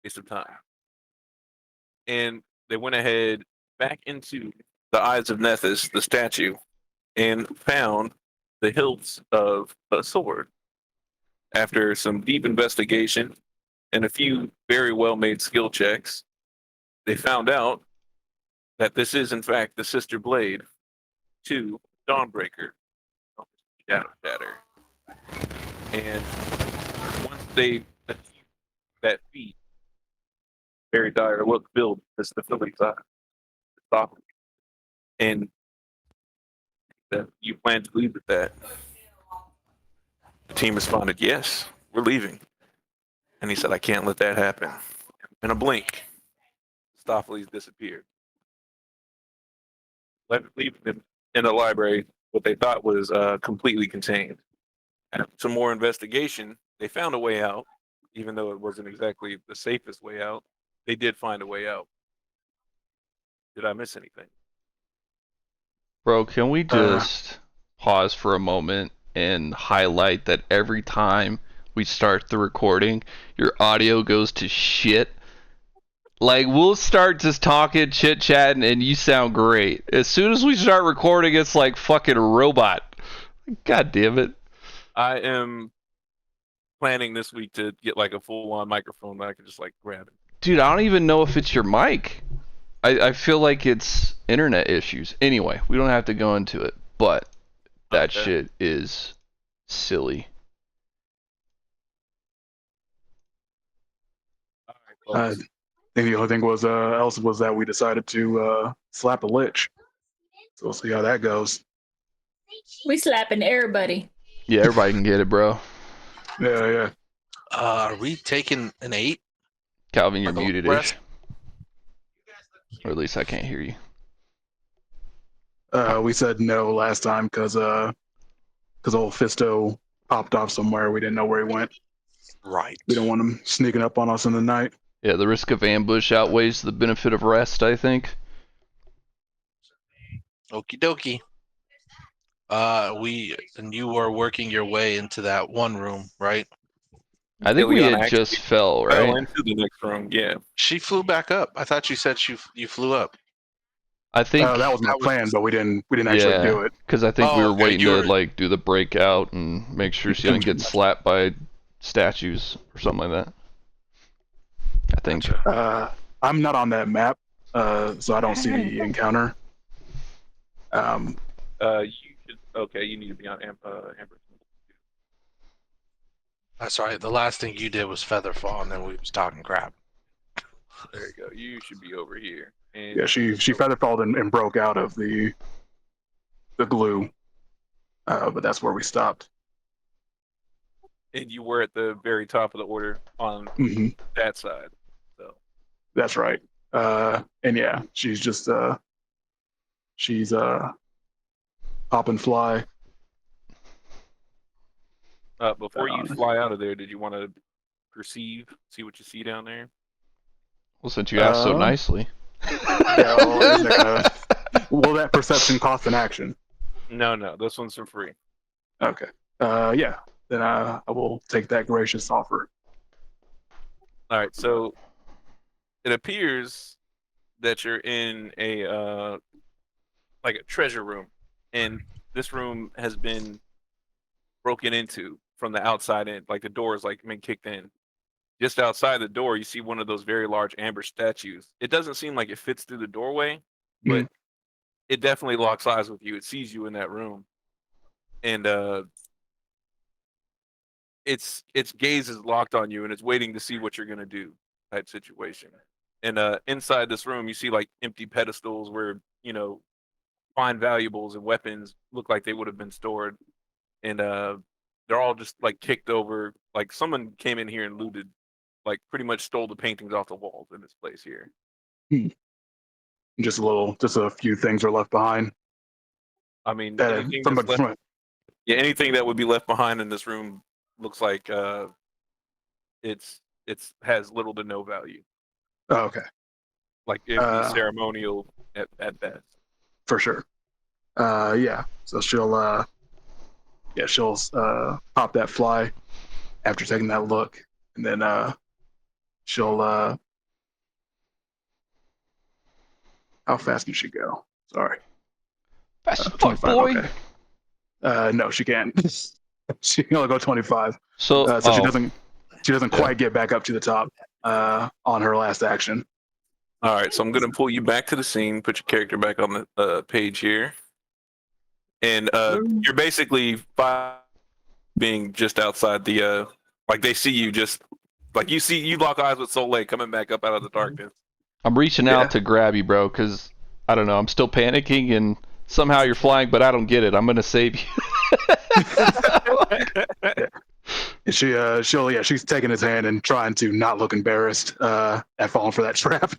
waste of time. And they went ahead back into the Eyes of Nethys, the statue, and found the hilts of a sword. After some deep investigation and a few very well made skill checks, they found out that this is, in fact, the sister blade to Dawnbreaker, Shadow Shatter. And once they achieved that feat, very dire look filled this facility's eye. Stop. And that you plan to leave with that. The team responded, yes, we're leaving. And he said, I can't let that happen. In a blink, Stoffles disappeared. Leaving them in the library, what they thought was completely contained. After some more investigation, they found a way out, even though it wasn't exactly the safest way out. They did find a way out. Did I miss anything? Bro, can we just pause for a moment and highlight that every time we start the recording, your audio goes to shit? Like, we'll start just talking, chit-chatting, and you sound great. As soon as we start recording, it's like fucking robot. God damn it. I am planning this week to get like a full-on microphone that I can just like grab it. Dude, I don't even know if it's your mic. I feel like it's internet issues. Anyway, we don't have to go into it, but that shit is silly. All right, I think the only thing was else was that we decided to slap a lich. So we'll see how that goes. We slapping everybody. Yeah, everybody can get it, bro. Yeah. Are we taking an 8? Calvin, you're muted-ish. Or at least I can't hear you. We said no last time because old Fisto popped off somewhere. We didn't know where he went. Right. We don't want him sneaking up on us in the night. Yeah, the risk of ambush outweighs the benefit of rest, I think. Okie dokie. And you were working your way into that one room, right? I think we had just fell, right? Fell into the next room, yeah. She flew back up. I thought you said you flew up. I think that was my plan, but we didn't actually do it. Because I think we were waiting to like do the breakout and make sure she didn't get slapped by statues or something like that. I think. I'm not on that map, so I don't see the encounter. You need to be on Amber. That's right. The last thing you did was Featherfall, and then we was talking crap. There you go. You should be over here. And yeah, she featherfalled and broke out of the glue, but that's where we stopped. And you were at the very top of the order on that side. So that's right. And yeah, she's just hop and fly. Before you fly out of there, did you want to see what you see down there? Well, since you asked so nicely. Yeah, will that perception cost an action? No, this one's for free. Okay. Yeah, then I will take that gracious offer. All right, so it appears that you're in a treasure room, and this room has been broken into from the outside in, like the door is like been kicked in. Just outside the door, you see one of those very large amber statues. It doesn't seem like it fits through the doorway, but it definitely locks eyes with you. It sees you in that room, and its gaze is locked on you, and it's waiting to see what you're gonna do. Type situation. And inside this room, you see like empty pedestals where fine valuables and weapons look like they would have been stored, and they're all just like kicked over. Like someone came in here and looted, like pretty much stole the paintings off the walls in this place here. Just a few things are left behind. I mean, anything that would be left behind in this room looks like it's has little to no value. Oh, okay. Like it'd be ceremonial at best. For sure. Yeah. So she'll pop that fly after taking that look, and then she'll how fast can she go? Sorry. Fast fuck 25, boy. okay. No, she can't. She can only go 25. So, So she doesn't Yeah. quite get back up to the top on her last action. All right, so I'm gonna pull you back to the scene, put your character back on the page here, and you're basically being just outside the like they see you just like you lock eyes with Soleil coming back up out of the darkness. I'm reaching out to grab you, bro, because I don't know. I'm still panicking, and somehow you're flying, but I don't get it. I'm gonna save you. She's taking his hand and trying to not look embarrassed at falling for that trap.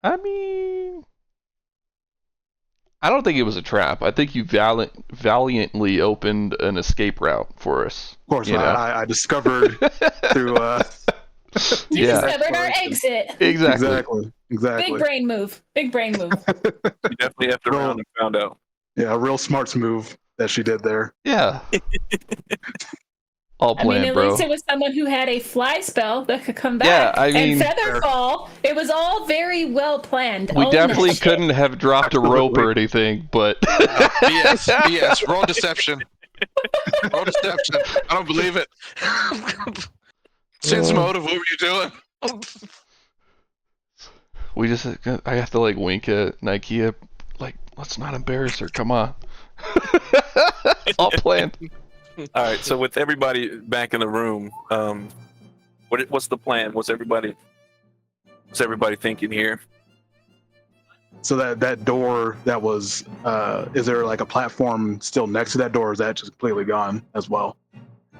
I mean, I don't think it was a trap. I think you valiantly opened an escape route for us. Of course, You know? I discovered through You Yeah. discovered our exit. Exactly. exactly. Big brain move. Big brain move. You definitely effed around and found out. Yeah, a real smarts move that she did there. Yeah. All I mean, planned, at bro. least it was someone who had a fly spell that could come back. Yeah, I mean- and Featherfall. It was all very well planned. We Own definitely that shit. couldn't have dropped a rope or anything, but BS. Roll deception. Roll deception. I don't believe it. Sense motive. What were you doing? we just, I have to like wink at Nike, like, let's not embarrass her. Come on. All planned. All right, so with everybody back in the room, what's the plan? What's everybody thinking here? So that door that was, is there like a platform still next to that door? Or is that just completely gone as well?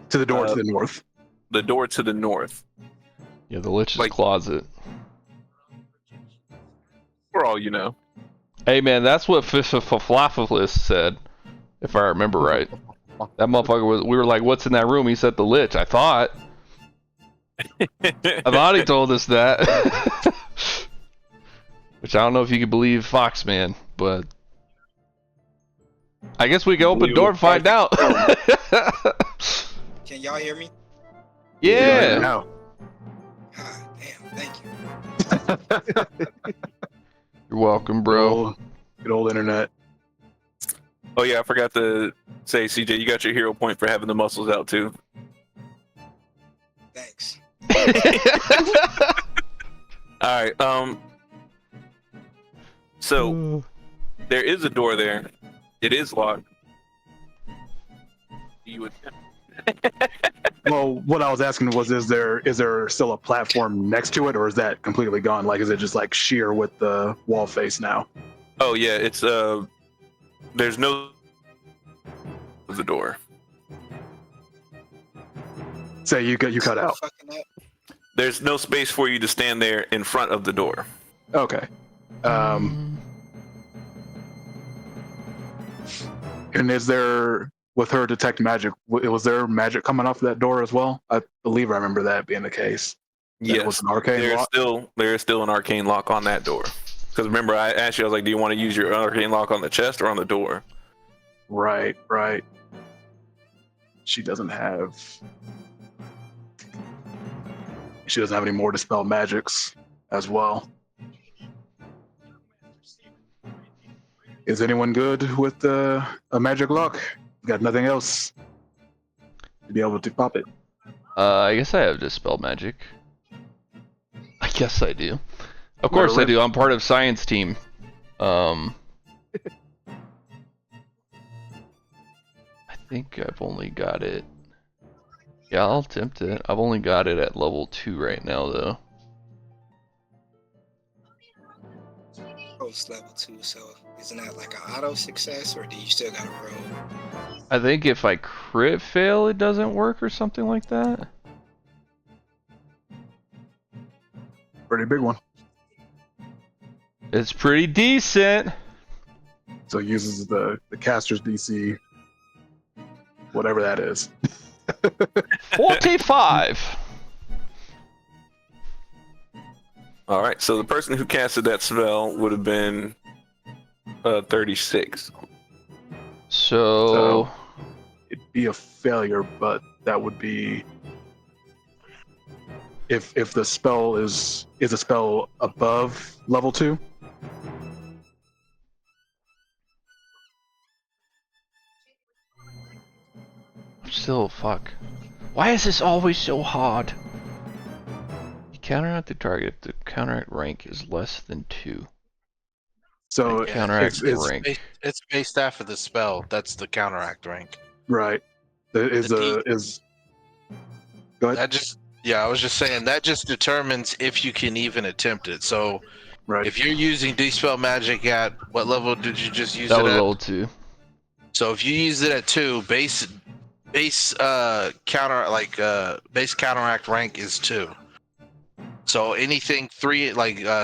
To the door to the north. The door to the north. Yeah, the Lich's Like- closet. For all you know. Hey man, that's what Flaphilus said, if I remember right. That motherfucker was. We were like, "What's in that room?" He said, "The Lich." I thought he told us that. Which I don't know if you can believe Foxman, but I guess we can open the door and find out. Can y'all hear me? Yeah. Now. Ah, damn, thank you. You're welcome, bro. Good old internet. Oh yeah, I forgot to say, CJ, you got your hero point for having the muscles out too. Thanks. All right. So there is a door there. It is locked. You would. Well, what I was asking was, is there still a platform next to it, or is that completely gone? Like, is it just like sheer with the wall face now? Oh yeah, it's there's no the door. Say you cut out. Fucking up. There's no space for you to stand there in front of the door. Okay. And is there, with her detect magic, was there magic coming off that door as well? I believe I remember that being the case. That it was Yes, an arcane lock. there is still an arcane lock on that door. Because remember, I asked you, I was like, "Do you want to use your arcane lock on the chest or on the door?" Right. She doesn't have any more dispel magics as well. Is anyone good with a magic lock? Got nothing else to be able to pop it. I guess I have dispel magic. I guess I do. Of course I rip. do. I'm part of science team. I think I've only got it. Yeah, I'll attempt it. I've only got it at level 2 right now, though. Oh, it's level 2, so isn't that like an auto success, or do you still gotta roll? I think if I crit fail, it doesn't work or something like that. Pretty big one. It's pretty decent. So it uses the caster's DC, whatever that is. 45. All right. So the person who casted that spell would have been 36. So It'd be a failure, but that would be if the spell is a spell above level 2. Still, fuck. Why is this always so hard? You counteract the target if the counteract rank is less than 2. So Yeah, counteract it's rank. It's based after the spell. That's the counteract rank. right. Is The is go ahead. That just I was just saying that just determines if you can even attempt it. So Right. if you're using dispel magic at what level did you just use That it was at? level 2. So if you use it at 2, base counteract rank is 2. So anything 3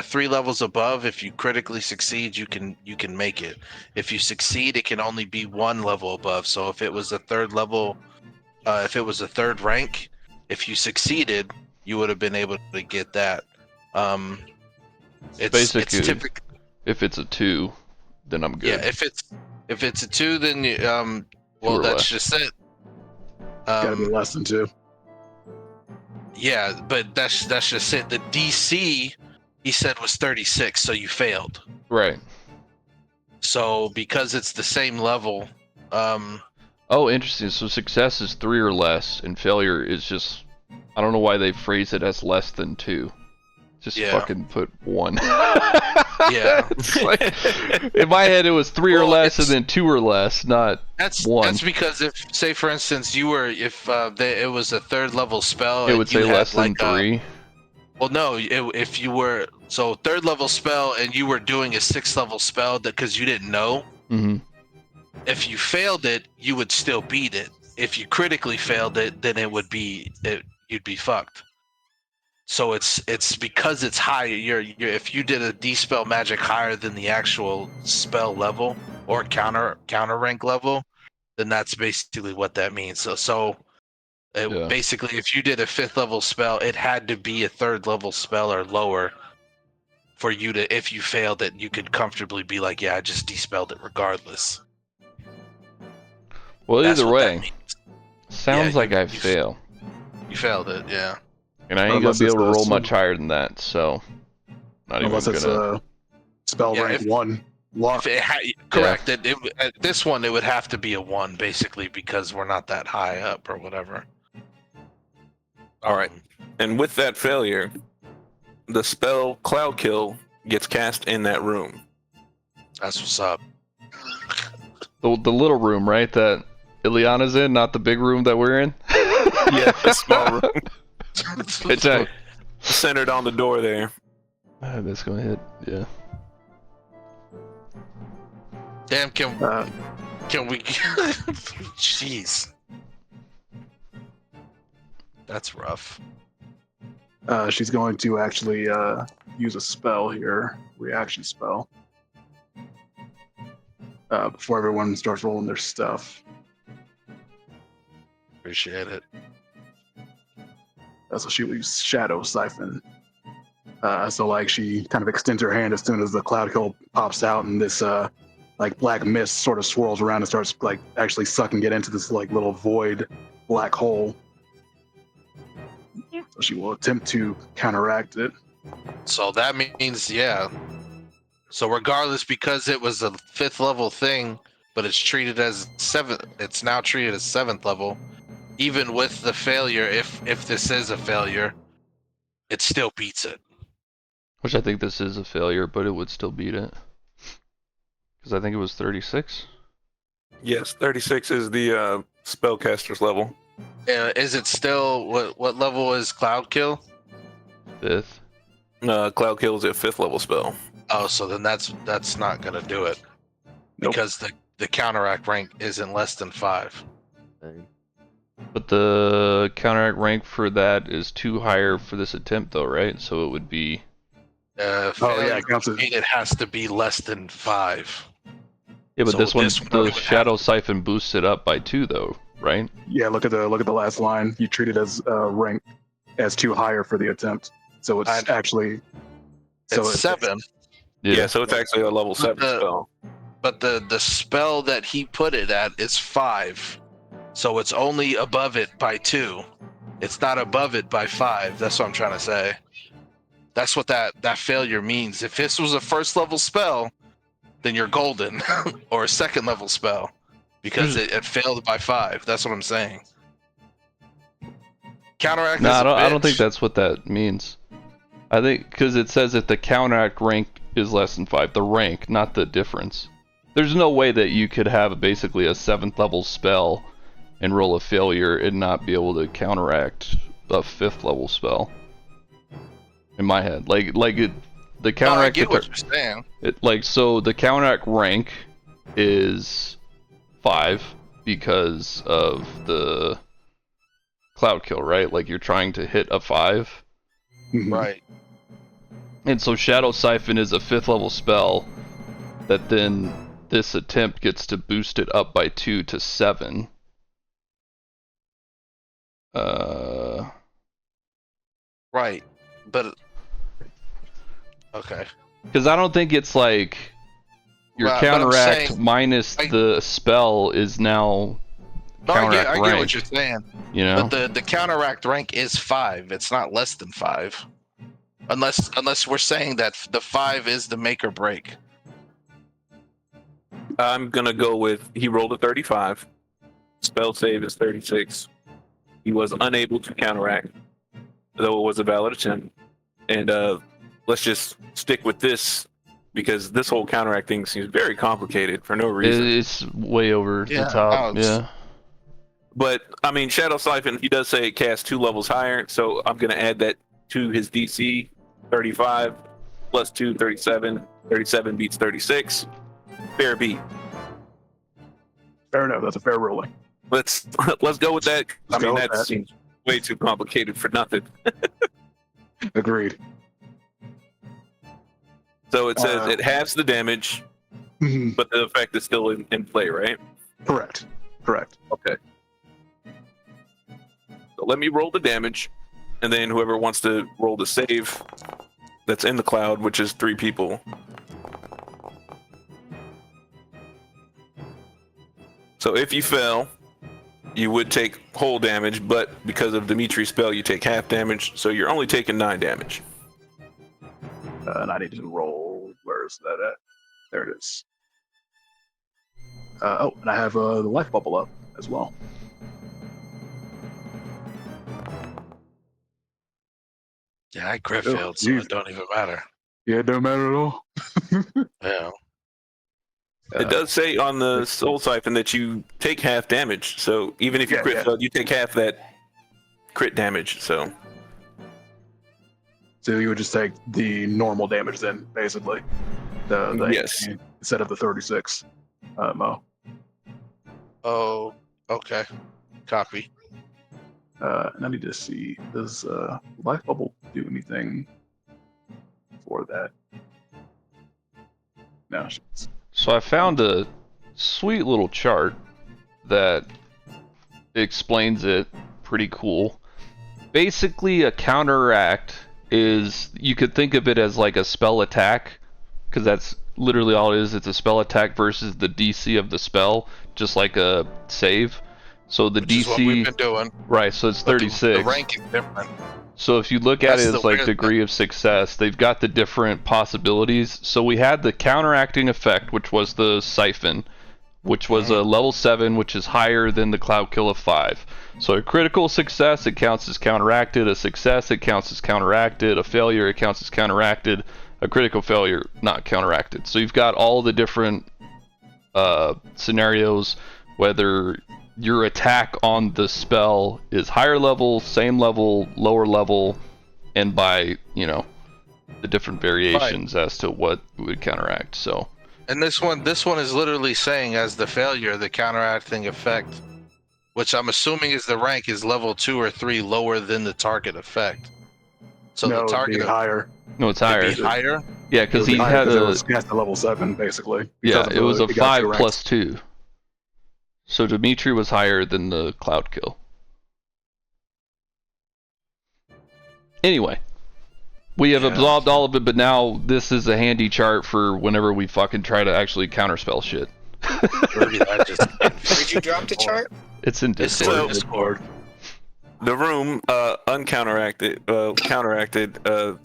3 levels above, if you critically succeed, you can make it. If you succeed, it can only be 1 level above. So if it was a third level, if it was a third rank, if you succeeded, you would have been able to get that. It's Basically, typical. if it's a 2, then I'm good. Yeah, if it's a 2, then well, or that's less. just it. Gotta be less than 2. Yeah, but that's just it. The DC he said was 36, so you failed. Right. So because it's the same level, Oh, interesting. So success is 3 or less, and failure is just... I don't know why they phrase it as less than 2. Just Yeah. fucking put 1. Yeah. It's like, in my head, it was 3 or Well, less, and it's- then 2 or less, not... that's 1. because if, say for instance, it was a third level spell, It and would you say had less than like a, 3. well, no, if you were third level spell and you were doing a 6th level spell that because you didn't know, Mm-hmm. if you failed it, you would still beat it. If you critically failed it, then you'd be fucked. So it's because it's high. You're if you did a dispel magic higher than the actual spell level or counter rank level, then that's basically what that means. Yeah. Basically, if you did a 5th level spell, it had to be a 3rd level spell or lower for you to. If you failed it, you could comfortably be like, yeah, I just dispelled it regardless. Well, That's either what that way, means. sounds Yeah, like I fail. You failed it, yeah. And I ain't Unless gonna be it's able to a roll sw- much higher than that, so... Not Unless even it's gonna... a spell Yeah, rank if- 1 lock. Correct. At this one, it would have to be a 1, basically, because we're not that high up or whatever. All right. And with that failure, the spell Cloud Kill gets cast in that room. That's what's up. The little room, right, that Ileana's in, not the big room that we're in? Yeah, a small room Hey, Jack. centered on the door there. That's gonna hit, yeah. Damn, can we? Jeez, that's rough. She's going to actually use a spell here, reaction spell, before everyone starts rolling their stuff. Appreciate it. So she will use Shadow Siphon. So like she kind of extends her hand as soon as the cloud kill pops out, and this like black mist sort of swirls around and starts like actually sucking it into this like little void black hole. So she will attempt to counteract it. So that means, yeah. So regardless, because it was a 5th level thing, but it's treated as 7th. It's now treated as 7th level. Even with the failure, if this is a failure, it still beats it. Which I think this is a failure, but it would still beat it. Because I think it was 36. Yes, 36 is the spellcaster's level. Is it still what level is Cloud Kill? 5th. Cloud Kill is a 5th level spell. Oh, so then that's not gonna do it. Nope. Because the counteract rank isn't less than 5. But the counteract rank for that is 2 higher for this attempt, though, right? So it would be... Failure it counts as it has to be less than 5. Yeah, but So this one, this one the would have Shadow to- Siphon boosts it up by 2, though, right? yeah. Look at the last line. You treat it as rank as 2 higher for the attempt. So it's I- actually It's 7, Yeah, so it's actually a level 7 the- spell. but the spell that he put it at is 5. So it's only above it by 2. It's not above it by 5. That's what I'm trying to say. That's what that failure means. If this was a first level spell, then you're golden, or a second level spell, because it failed by 5. That's what I'm saying. Counteract. No, is a I don't think bitch. that's what that means. I think because it says that the counteract rank is less than 5. The rank, not the difference. There's no way that you could have basically a 7th level spell and roll a failure and not be able to counteract a 5th level spell. In my head, the No, counteract. I get what you're saying. So the counteract rank is 5 because of the cloud kill, right? Like you're trying to hit a 5. Mhm. Right. And so Shadow Siphon is a 5th level spell that then this attempt gets to boost it up by 2 to 7. Right. But okay. Because I don't think it's like your Right, but I'm counteract saying- minus the spell is now No, counteract I get rank. what you're saying. You know? But the counteract rank is 5. It's not less than 5. Unless we're saying that the 5 is the make or break. I'm gonna go with he rolled a 35. Spell save is 36. He was unable to counteract, though it was a valid attempt. And let's just stick with this because this whole counteract thing seems very complicated for no reason. It's way over Yeah, the top. no, it's- Yeah. But I mean, Shadow Siphon, he does say it casts 2 levels higher, so I'm gonna add that to his DC. 35 plus 2, 37. 37 beats 36. Fair beat. Fair enough. That's a fair ruling. Let's go with that. Let's I mean, go with that that. seems way too complicated for nothing. Agreed. So it says it halves the damage, Mhm. but the effect is still in play, right? Correct. Correct. Okay. So let me roll the damage, and then whoever wants to roll the save that's in the cloud, which is 3 people. So if you fail, you would take whole damage, but because of Dimitri's spell, you take half damage, so you're only taking 9 damage. And I need to roll. Where is that at? There it is. And I have the life bubble up as well. Yeah, I crit Oh, failed, so geez. it don't even matter. Yeah, it don't matter at all. Yeah. It does say on the Soul Siphon that you take half damage, so even if you Yeah, crit yeah. fail, you take half that crit damage. So So you would just take the normal damage then, basically. The Yes. 18 instead of the 36. Mo. Oh, okay. Copy. And I need to see, does life bubble do anything for that? No. So I found a sweet little chart that explains it pretty cool. Basically, a counteract is, you could think of it as like a spell attack, because that's literally all it is. It's a spell attack versus the DC of the spell, just like a save. So the Which is what we've DC, been doing. right, so it's but 36. The rank is different. So if you look at That's it the as like weird degree of success, they've got the different possibilities. So we had the counteracting effect, which was the siphon, which was a level 7, which is higher than the cloud kill of 5. So a critical success, it counts as counteracted. A success, it counts as counteracted. A failure, it counts as counteracted. A critical failure, not counteracted. So you've got all the different scenarios, whether your attack on the spell is higher level, same level, lower level, and by, you know, the different variations as to what would counteract. So And this one is literally saying as the failure, the counteracting effect, which I'm assuming is the rank, is level 2 or 3 lower than the target effect. So No, the it'd target be higher. no, it's would higher. be higher. Yeah, because he had it a was cast at level 7, basically. yeah, because of it was a it got 5 2 ranks. plus 2. So Dimitri was higher than the cloud kill. Anyway, we have Yeah. absorbed all of it, but now this is a handy chart for whenever we fucking try to actually counterspell shit. Maybe that just Did you drop the chart? It's in It's Discord. in Discord. the room counteracted. The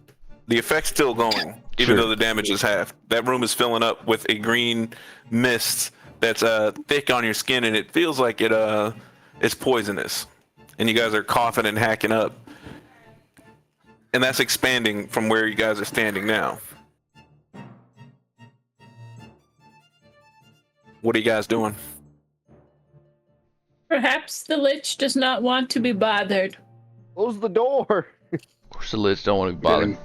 effect's still going, even Sure. though the damage is half. That room is filling up with a green mist that's thick on your skin, and it feels like it's poisonous. And you guys are coughing and hacking up, and that's expanding from where you guys are standing now. What are you guys doing? Perhaps the Lich does not want to be bothered. Close the door. Of course, the lids don't want to be bothered.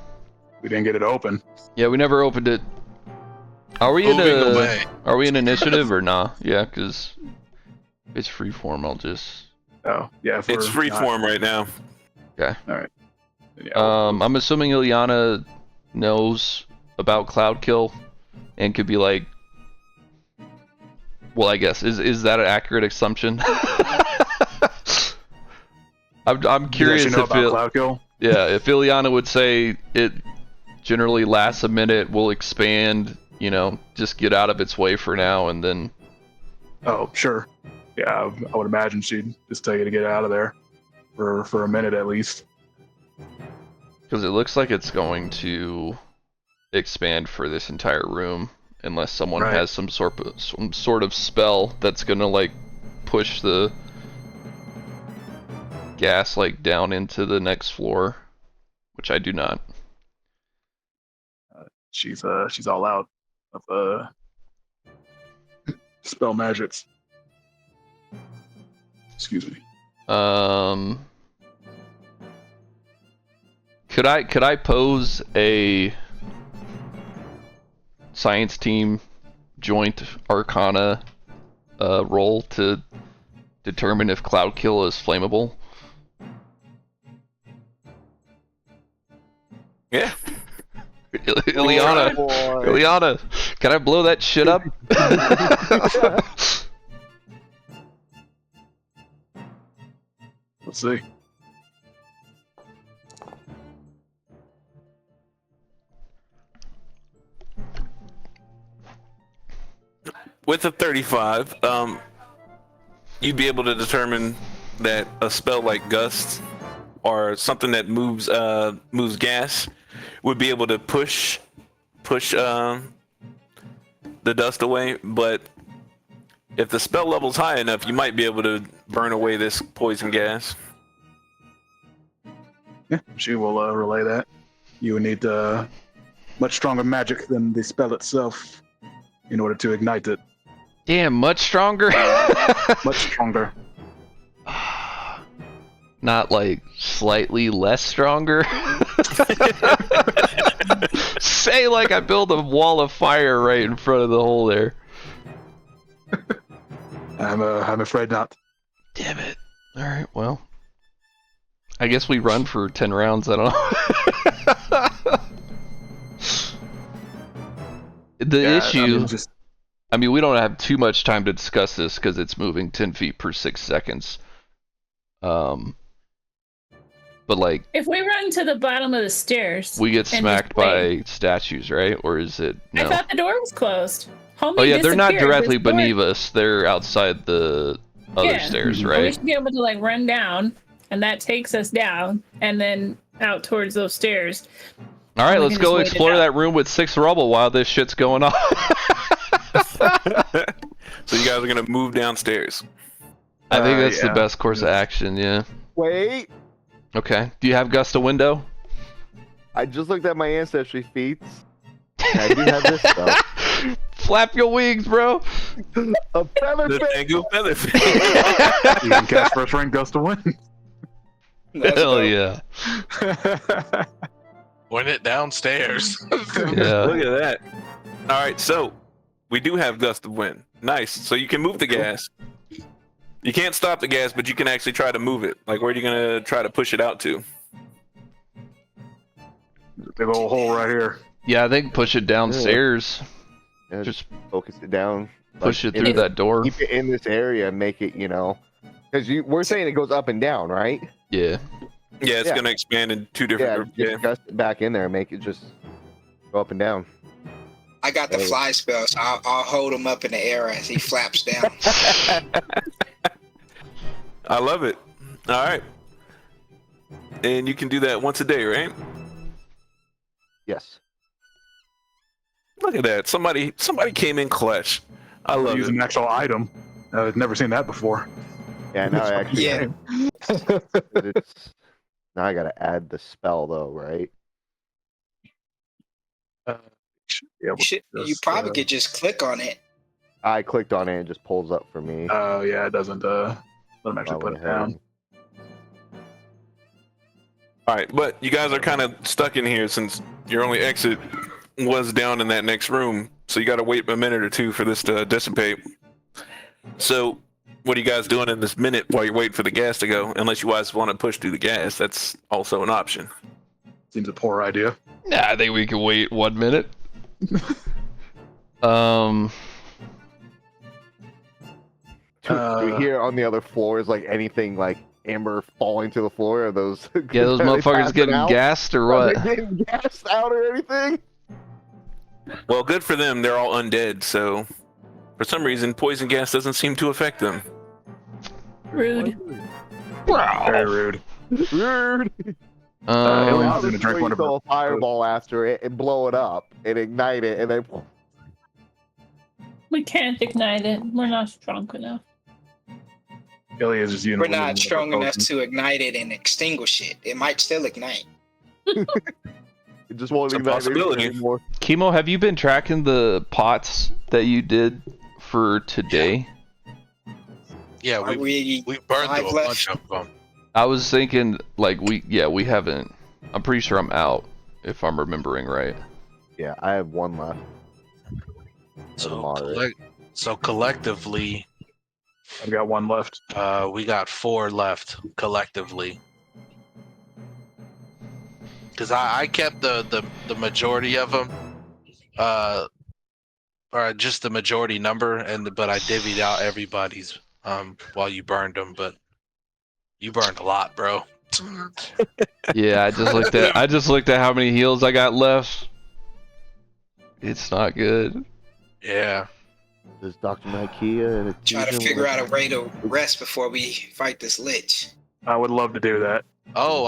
We didn't get it open. Yeah, we never opened it. Are we in Moving away. Are we in initiative or nah? Yeah, because it's freeform. I'll just. Oh, yeah. if It's we're free not- form right now. Yeah, we'll- I'm assuming Ilyana knows about Cloudkill and could be like. Well, I guess is that an accurate assumption? I'm curious you know if about Cloudkill? yeah, if Ilyana would say it generally lasts a minute, will expand, just get out of its way for now, and then Oh, sure. Yeah, I would imagine she'd just tell you to get out of there for a minute at least. because it looks like it's going to expand for this entire room, unless someone Right. has some sort of spell that's gonna like push the gas like down into the next floor, which I do not. She's all out of spell magics. Excuse me. Could I pose a science team joint arcana roll to determine if Cloudkill is flammable? Yeah. Ilyana, Boy. Ilyana, can I blow that shit up? Let's see. With a 35, you'd be able to determine that a spell like Gust or something that moves gas would be able to push the dust away. But if the spell level's high enough, you might be able to burn away this poison gas. Yeah, she will relay that. You would need much stronger magic than the spell itself in order to ignite it. Damn, much stronger. Much stronger. Not like slightly less stronger. Say like I build a wall of fire right in front of the hole there. I'm afraid not. Damn it. Alright, well. I guess we run for 10 rounds, I don't know. The Yeah, issue... I mean, we don't have too much time to discuss this because it's moving 10 feet per 6 seconds. But like, If we run to the bottom of the stairs, we get and smacked just wait. by statues, right? Or is it I no? thought the door was closed. Homie Oh yeah, they're not disappeared. directly This door- beneath us. They're outside the other Yeah. stairs, Mhm. We right? should be able to like run down, and that takes us down, and then out towards those stairs. All right, we let's can go just wait it explore out. that room with 6 rubble while this shit's going on. So you guys are gonna move downstairs. I think that's the yeah. best course of action. Yeah. Wait. Okay. Do you have Gust a window? I just looked at my ancestry feats. And I do have this stuff. Flap your wings, bro. A feather The fan. Tango Feather. you can cast first rank gust to win. Let's Hell go. yeah. Win it downstairs. Yeah. Look at that. All right, so we do have Gust of Wind. Nice. So you can move the gas. You can't stop the gas, but you can actually try to move it. Like, where are you gonna try to push it out to? Big old hole right here. Yeah, I think push it downstairs. Yeah, Just focus it down. push it in- through that door. Keep it in this area. Make it, because we're saying it goes up and down, right? Yeah. Yeah, it's Yeah. gonna expand in 2 Yeah, different. just gust it back in there and make it just go up and down. I got the Hey. fly spell, so I'll hold him up in the air as he flaps down. I love it. All right. And you can do that once a day, right? Yes. Look at that. Somebody came in clutch. I love Use it. an actual item. I've never seen that before. Yeah, now I actually. Yeah. It's, now I gotta add the spell though, right? Yeah. You probably could just click on it. I clicked on it and it just pulls up for me. Oh yeah, it doesn't. Let them I actually put went it ahead down. and- All right, but you guys are kind of stuck in here since your only exit was down in that next room. So you got to wait a minute or two for this to dissipate. So what are you guys doing in this minute while you wait for the gas to go? Unless you guys want to push through the gas, that's also an option. Seems a poor idea. Nah, I think we can wait 1 minute. Do we hear on the other floors like anything like amber falling to the floor? Or those? Yeah, those are they motherfuckers passing getting out? gassed or Are what? they getting gassed out or anything? Well, good for them. They're all undead. So for some reason, poison gas doesn't seem to affect them. Rude. Very rude. Rude. Ileana's gonna drink Obviously, one of her. throw a fireball after it and blow it up and ignite it, and then We can't ignite it. We're not strong enough. Ilia's just using. We're one of not her strong enough potions. to ignite it and extinguish it. It might still ignite. it just won't It's a ignite possibility. anymore. Chemo, have you been tracking the pots that you did for today? Yeah, Are we burned five through a left? bunch of them. I was thinking, like, we haven't. I'm pretty sure I'm out, if I'm remembering right. Yeah, I have one left. So, moderate. so collectively, I've got one left. we got 4 left collectively. Because I kept the majority of them, or just the majority number, but I divvied out everybody's while you burned them. But you burned a lot, bro. Yeah, I just looked at how many heals I got left. It's not good. Yeah. There's Dr. Nikea and a Try to figure out a way to rest before we fight this lich. I would love to do that. Oh,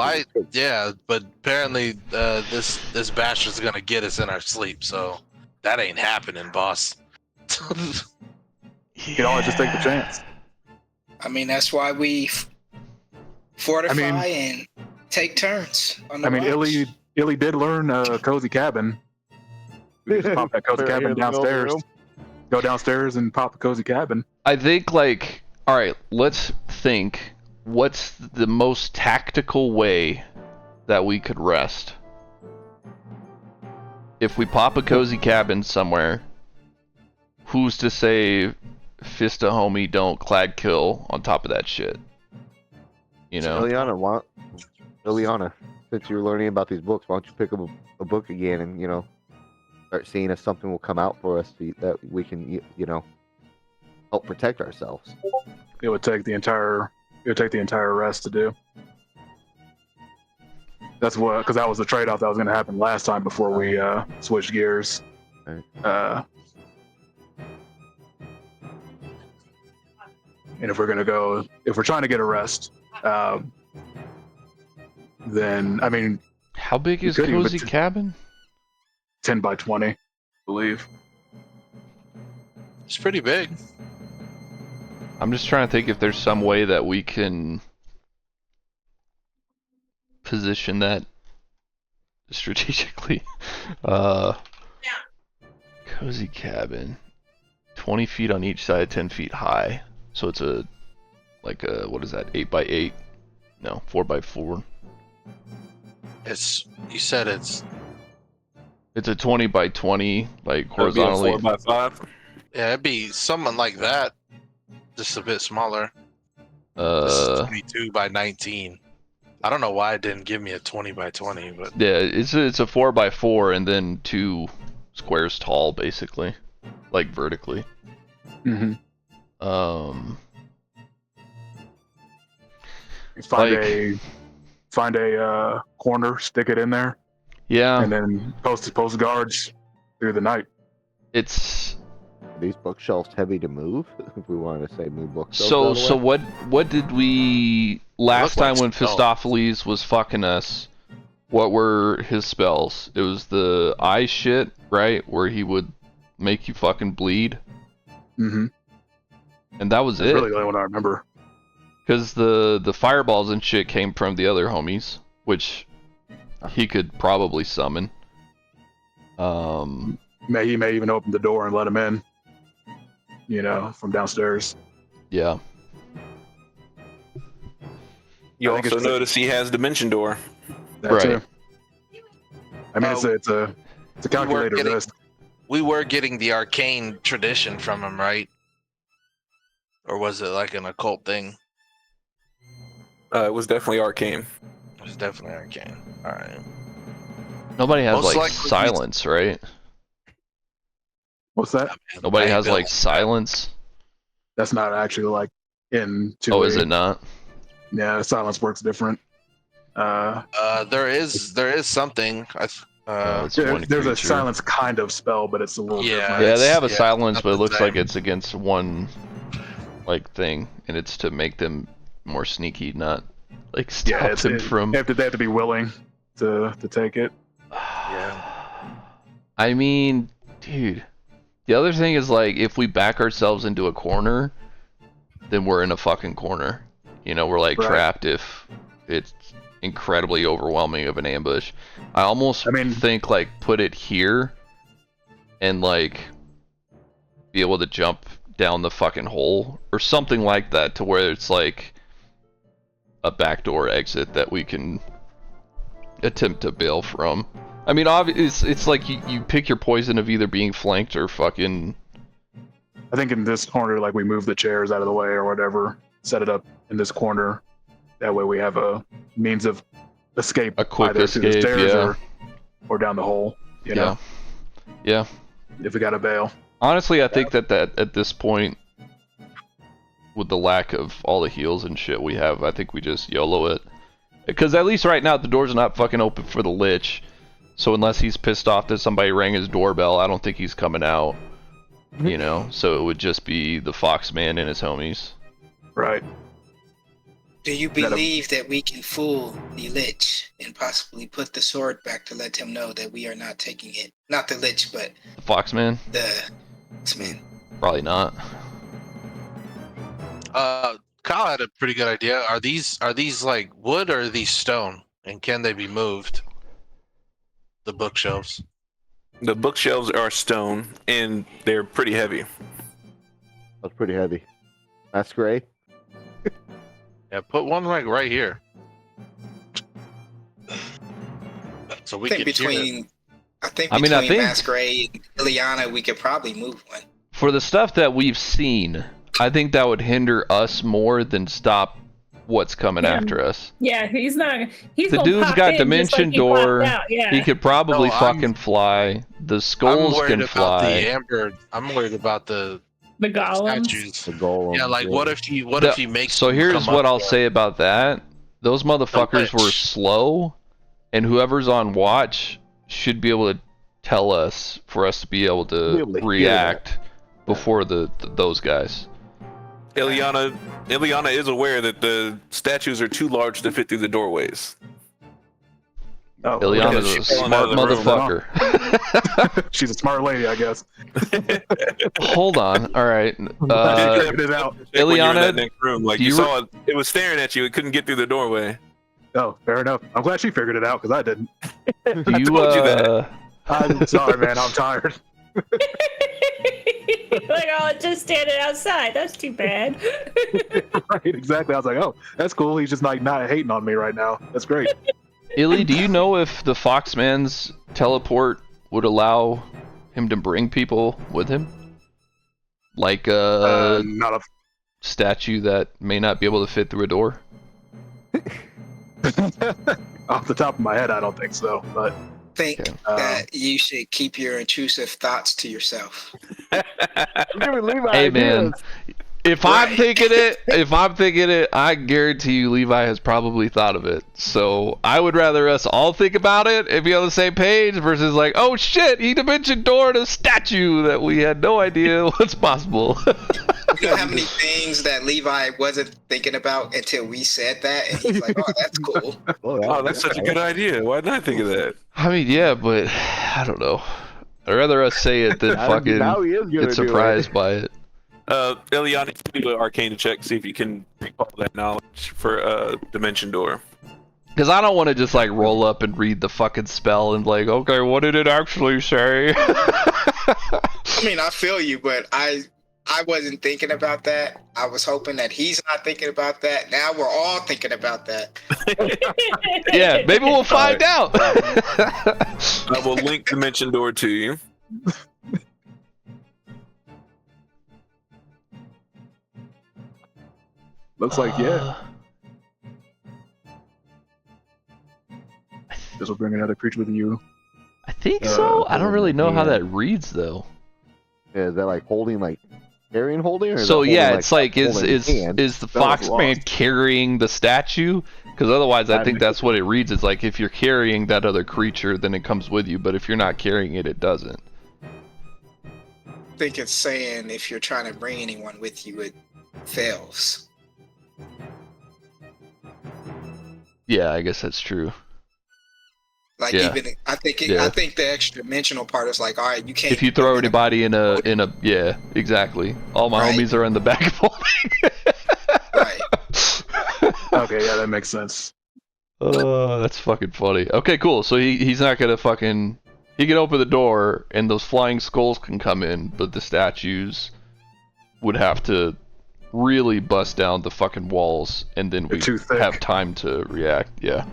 but apparently this bastard's gonna get us in our sleep, so that ain't happening, boss. You can always just take the chance. I mean, that's why we fortify I mean- and take turns. On the I mean, watch. Illy did learn cozy cabin. We just pop that cozy Right here cabin in the middle of the downstairs. room. Go downstairs and pop the cozy cabin. I think, like, all right, let's think. What's the most tactical way that we could rest? If we pop a cozy cabin somewhere, who's to say Fista homie don't clad kill on top of that shit? You know? Ileana, since you're learning about these books, why don't you pick up a book again and, start seeing if something will come out for us that we can, help protect ourselves. It would take the entire rest to do. That's what, because that was the trade-off that was going to happen last time before we switched gears. Right. And if we're trying to get a rest, then I mean, How big is could even cozy bet- cabin? 10 by 20, I believe. It's pretty big. I'm just trying to think if there's some way that we can position that strategically. Cozy cabin. 20 feet on each side, 10 feet high. So it's what is that, 8 by 8? No, 4 by 4. You said it's It's a 20 by 20, like That would be a horizontally. 4x5. yeah, it'd be something like that, just a bit smaller. This is 22 by 19. I don't know why it didn't give me a 20 by 20, but Yeah, it's a 4 by 4 and then 2 squares tall, basically, like vertically. Mm-hmm. Find a corner, stick it in there, Yeah, and then post guards through the night. it's these bookshelves heavy to move? If we wanted to say move bookshelves. out of the So way? what did we last like time when spells. Phistopheles was fucking us? What were his spells? It was the eye shit, right? Where he would make you fucking bleed, Mm-hmm. and that was That's it. really the only one I remember. Because the fireballs and shit came from the other homies, which he could probably summon. He may even open the door and let him in. You know, from downstairs. Yeah. You I think also it's- notice he has Dimension Door. That Right. too. I mean, it's a calculator getting- list. We were getting the arcane tradition from him, right? Or was it like an occult thing? It was definitely arcane. It was definitely arcane. All right. Nobody has Most like likely- silence, right? What's that? Nobody Hey, has Bill. like silence. That's not actually like in two. Oh, is it not? Yeah, silence works different. There is something. It's one There's a creature. silence kind of spell, but it's a little Yeah. different. Yeah, they have a yeah, silence, not but it the looks like same. it's against one like thing, and it's to make them more sneaky, not like stop them from. They have to be willing to take it. I mean, dude. The other thing is like if we back ourselves into a corner, then we're in a fucking corner. You know, we're like Right. trapped if it's incredibly overwhelming of an ambush. I almost think like put it here and like be able to jump down the fucking hole or something like that to where it's like a backdoor exit that we can attempt to bail from. I mean, it's like you pick your poison of either being flanked or fucking. I think in this corner, like we move the chairs out of the way or whatever, set it up in this corner. That way we have a means of escape. A quick either through the escape, stairs yeah. or down the hole. You know, Yeah. if we got to bail. Honestly, I think that at this point, with the lack of all the heals and shit we have, I think we just YOLO it. Because at least right now, the door's not fucking open for the Lich. So unless he's pissed off that somebody rang his doorbell, I don't think he's coming out. You know? So it would just be the Foxman and his homies. Right. Do you believe that we can fool the Lich and possibly put the sword back to let him know that we are not taking it? Not the Lich, but The Foxman? the X-Men. Probably not. Kyle had a pretty good idea. Are these like wood or are these stone? And can they be moved? The bookshelves. The bookshelves are stone and they're pretty heavy. That's pretty heavy. That's great. Yeah, put one like right here. So we I think can hear it. between I think- Masquerade and Ileana, we could probably move one. For the stuff that we've seen, I think that would hinder us more than stop what's coming Yeah. after us. Yeah, he's not. He's The gonna dude's pop got in dimension just like he popped door. out, yeah. He could probably No, I'm- fucking fly. The I'm skulls worried can about fly. the amber. I'm worried about the the golems. statues. The golem. Yeah, like what if he makes So them here's come what up I'll there? say about that. Those motherfuckers were Lich. slow, and whoever's on watch should be able to tell us for us to be able to Be able to hear react before those guys. Ileana is aware that the statues are too large to fit through the doorways. Oh, Ileana's she a fell smart out of the room, motherfucker. She's a smart lady, I guess. Hold on. All right. I figured it out. When you were in Ileana, that next room, like do you you saw it was staring at you. It couldn't get through the doorway. Oh, fair enough. I'm glad she figured it out because I didn't. Do you, told you that. I'm sorry, man. I'm tired. Like, oh, just standing outside. That's too bad. Right, exactly. I was like, oh, that's cool. He's just like not hating on me right now. That's great. Illy, do you know if the Foxman's teleport would allow him to bring people with him? Like a Not a statue that may not be able to fit through a door? off the top of my head, I don't think so. But Think Okay. that you should keep your intrusive thoughts to yourself. Give me Levi Hey, man. ideas. If I'm thinking it, I guarantee you Levi has probably thought of it. So I would rather us all think about it and be on the same page versus like, oh shit, he dimension doored a statue that we had no idea what's possible. You know how many things that Levi wasn't thinking about until we said that, and he's like, "Oh, that's cool." Oh, that's such a good idea. Why didn't I think of that? I mean, yeah, but I don't know. I'd rather us say it than fucking Now he is gonna get do surprised by it. Eliana, do an arcana check, see if you can recall that knowledge for Dimension Door. Because I don't want to just like roll up and read the fucking spell and like, okay, what did it actually say? I mean, I feel you, but I wasn't thinking about that. I was hoping that he's not thinking about that. Now we're all thinking about that. Yeah, maybe we'll find out. I will link Dimension Door to you. Looks like, yeah. This will bring another creature with you. I think so. I don't really know how that reads though. Yeah, is that like holding, like carrying, holding? Or is So that yeah, holding, it's like is holding hand? is the That was Foxman lost. carrying the statue? Because otherwise, I I think think- that's what it reads. It's like if you're carrying that other creature, then it comes with you. But if you're not carrying it, it doesn't. I think it's saying if you're trying to bring anyone with you, it fails. Yeah, I guess that's true. Like Yeah. even I think Yeah. I think the extra dimensional part is like, all right, you can't. If you throw anybody in a yeah, exactly. All my Right. homies are in the back folding. Right. Okay, yeah, that makes sense. Oh, that's fucking funny. Okay, cool. So he's not gonna fucking. He can open the door and those flying skulls can come in, but the statues would have to really bust down the fucking walls, and then They're we too thick. have time to react. Yeah,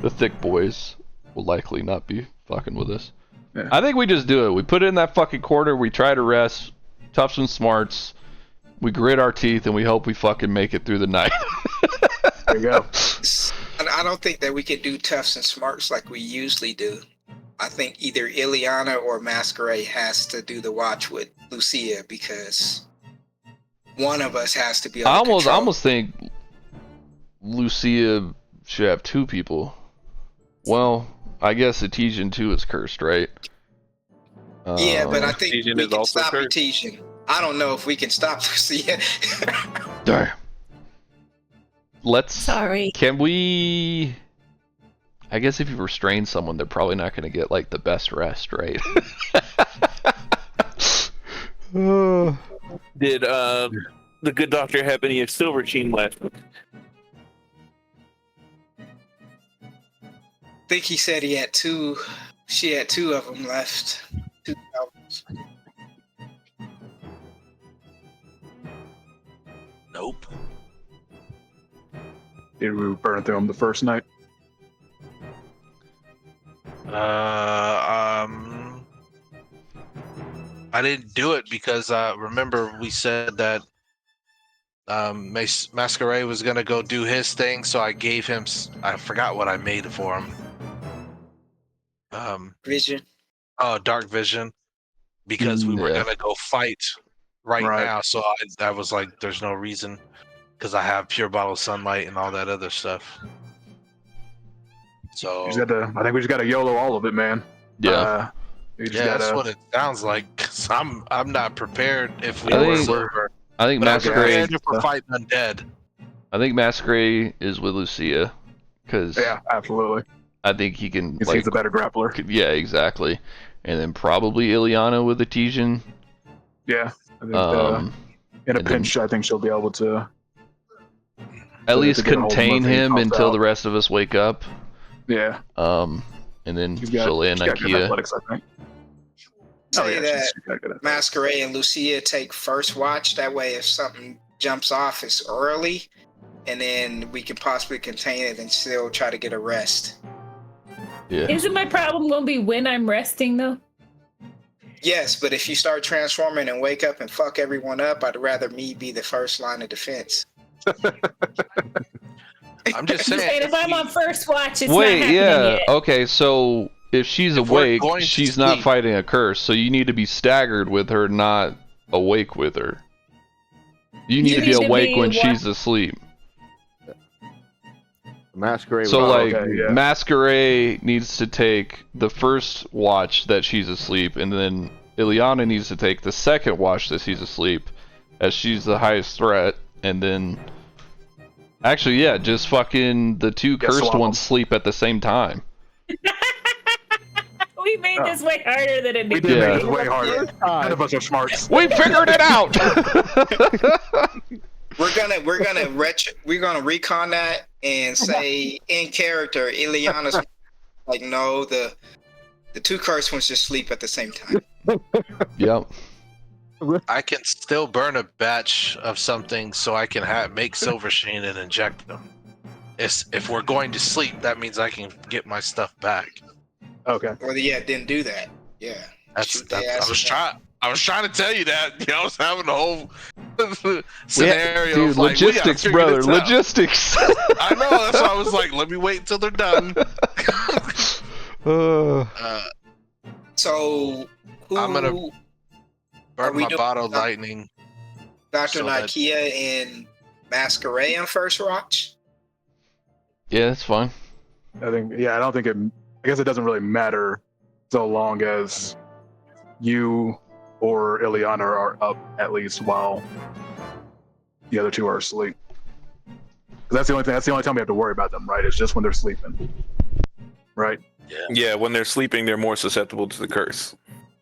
the thick boys will likely not be fucking with us. Yeah. I think we just do it. We put it in that fucking corner. We try to rest, toughs and smarts. We grit our teeth, and we hope we fucking make it through the night. There you go. And I don't think that we can do toughs and smarts like we usually do. I think either Ileana or Masquerade has to do the watch with Lucia because one of us has to be able I to control. almost think Lucia should have two people. Well, I guess Etesian too is cursed, right? Yeah, but I think Etesian we is can also stop cursed. Etesian. I don't know if we can stop Lucia. Darn. Let's. Sorry. Can we? I guess if you restrain someone, they're probably not going to get like the best rest, right? Did the good doctor have any of Silver Sheen left? I think he said he had two. She had two of them left. Two albums. Nope. Did we burn through them the first night? I didn't do it because remember we said that Masquerade was gonna go do his thing, so I gave him. I forgot what I made for him. Vision. Oh, dark vision, because we were Yeah. gonna go fight right Right. now. So I was like, "There's no reason," because I have pure bottle sunlight and all that other stuff. So You just gotta, I think we just gotta YOLO all of it, man. Yeah. We just yeah, that's gotta, what it sounds like. 'Cause I'm not prepared if we I were think- silver. I think But I'm Masquerade. prepared if we're fighting undead. I think Masquerade is with Lucia, because yeah, absolutely. I think he can He's like. the better grappler. Yeah, exactly. And then probably Ileana with Etesian. Yeah. I think, Um, in a and then- pinch, I think she'll be able to. at to least get a hold of him contain if he him pops until out. the rest of us wake up. Yeah. And then She's got, she'll end she's got good Ikea. athletics, I think. Say that she's got good athletics. Masquerade and Lucia take first watch. That way, if something jumps off, it's early, and then we can possibly contain it and still try to get a rest. Yeah. Isn't my problem gonna be when I'm resting though? Yes, but if you start transforming and wake up and fuck everyone up, I'd rather me be the first line of defense. I'm just And saying. if I'm on first watch, it's Wait, not happening yeah. yet. Okay, so if she's If we're awake, going to she's not sleep- fighting a curse, so you need to be staggered with her, not awake with her. You need You to be need to awake be when wa- she's asleep. Masquerade. So was- like okay, yeah. Masquerade needs to take the first watch that she's asleep, and then Ileana needs to take the second watch that she's asleep, as she's the highest threat, and then actually yeah, just fucking the two cursed swap 'em. ones sleep at the same time. We made this way harder than it We needed did Yeah. make this way harder. None of us are smarts. We figured it out. We're gonna recon that and say in character, Ileana's like, no, the two cursed ones just sleep at the same time. Yep. I can still burn a batch of something so I can make Silver Sheen and inject them. If we're going to sleep, that means I can get my stuff back. Okay. Or yeah, didn't do that. Yeah. Shoot their I ass was down. trying to tell you that. You know, I was having a whole scenario. Dude, of like, we gotta logistics, figure brother, this out. logistics. I know. That's why I was like, let me wait until they're done. So who I'm gonna Are burn we my doing bottle that? lightning. Dr. so that- Nakia and Masquerade on first watch? Yeah, that's fine. I don't think I guess it doesn't really matter so long as you or Ileana are up at least while the other two are asleep. 'Cause that's the only time we have to worry about them, right? It's just when they're sleeping. Right? Yeah, when they're sleeping, they're more susceptible to the curse.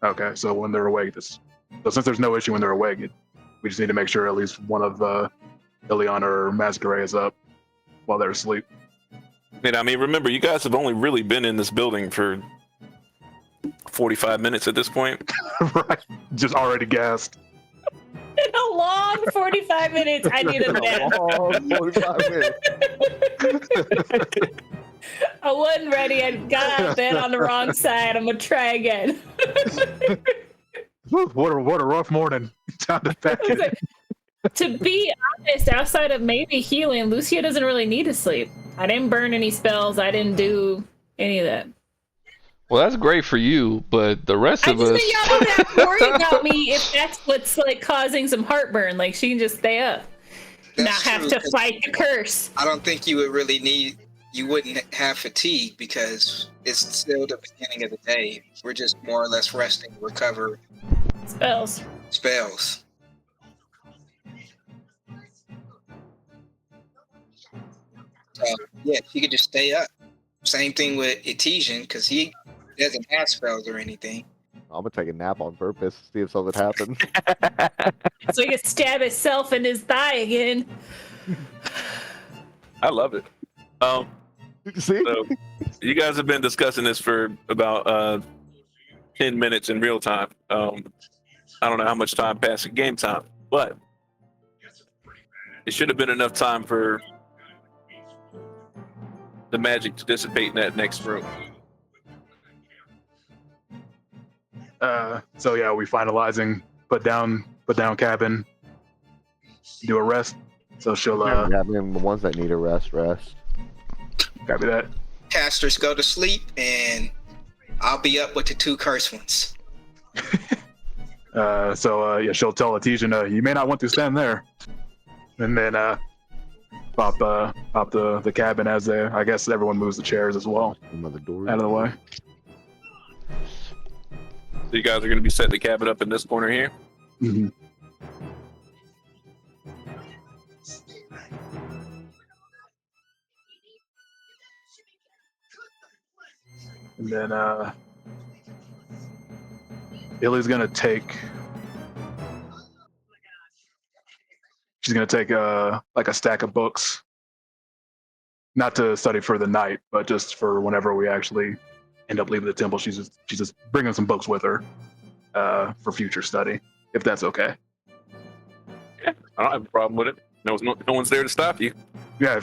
Okay, so when they're awake, so since there's no issue when they're awake, we just need to make sure at least one of Ileana or Masquerade is up while they're asleep. And I mean, remember, you guys have only really been in this building for 45 minutes at this point. Right? Just already gassed. a long 45 minutes. I need a nap. Oh, 45 minutes. I wasn't ready. I got out of bed on the wrong side. I'm gonna try again. Whew, what a rough morning. Time to pack it. To be honest, outside of maybe healing, Lucia doesn't really need to sleep. I didn't burn any spells. I didn't do any of that. Well, that's great for you, but the rest I of just us. think y'all don't have to worry about me if that's what's like causing some heartburn. Like she can just stay up, That's not have true, to 'cause fight the curse. I don't think you would really you wouldn't have fatigue because it's still the beginning of the day. We're just more or less resting, recover Spells. spells. So yeah, she could just stay up. Same thing with Etesian because he doesn't have spells or anything. I'm gonna take a nap on purpose, see if something happens. So he can stab himself in his thigh again. I love it. See? So you guys have been discussing this for about 10 minutes in real time. I don't know how much time passed in game time, but it should have been enough time for the magic to dissipate in that next room. So yeah, we finalizing, put down cabin, do a rest. So she'll Yeah, I mean, the ones that need a rest. copy that. Casters go to sleep, and I'll be up with the two cursed ones. So yeah, she'll tell Etesian, you may not want to stand there, and then pop the cabin as they. I guess everyone moves the chairs as well Another door. out of the way. So you guys are going to be setting the cabin up in this corner here. Mm-hmm. And then Illy's gonna take. She's gonna take like a stack of books, not to study for the night, but just for whenever we actually end up leaving the temple. She's just bringing some books with her for future study, if that's okay. Yeah, I don't have a problem with it. No one's there to stop you. Yeah,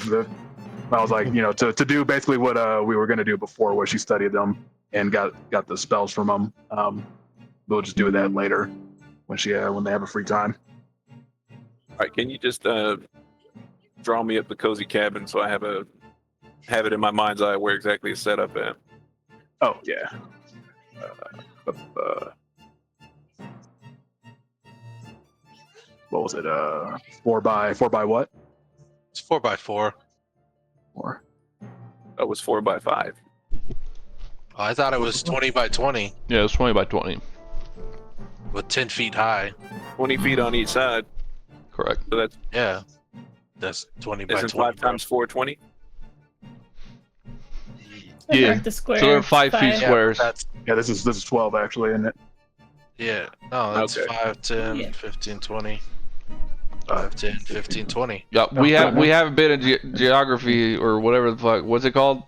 I was like, to do basically what we were gonna do before, where she studied them and got the spells from them. We'll just do that later when they have a free time. All right, can you just draw me up the cozy cabin so I have it in my mind's eye where exactly it's set up at? Oh yeah. what was it? 4x what? It's 4x4. 4. That was 4x5. Oh, I thought it was 20x20 Yeah, it was 20 by 20. with 10 feet high. 20 feet on each side. Correct. So that's Yeah, that's 20 by isn't 20. 5 times 4 20. Yeah. Mark the square. So they're 5 feet Yeah, squares. that's Yeah, this is 12 actually, isn't it? yeah. No, that's Okay. 5, 10, Yeah. 15, 20. 5, 10, 15, 20. Yeah, No, we no, have no. we haven't been in geography or whatever the fuck. What's it called?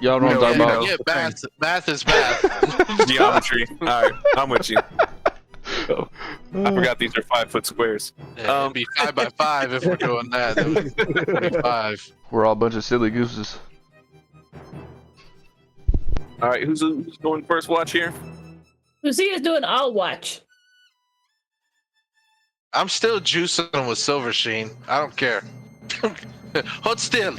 Y'all know what I'm No, talking you about. know. Yeah, math is math. Geometry. All right, I'm with you. Oh, I forgot these are 5-foot squares. Yeah, it'd be 5x5 if we're doing that. That would be 5. We're all a bunch of silly gooses. All right, who's going first watch here? Lucia's doing all watch. I'm still juicing with Silver Sheen. I don't care. Hold still.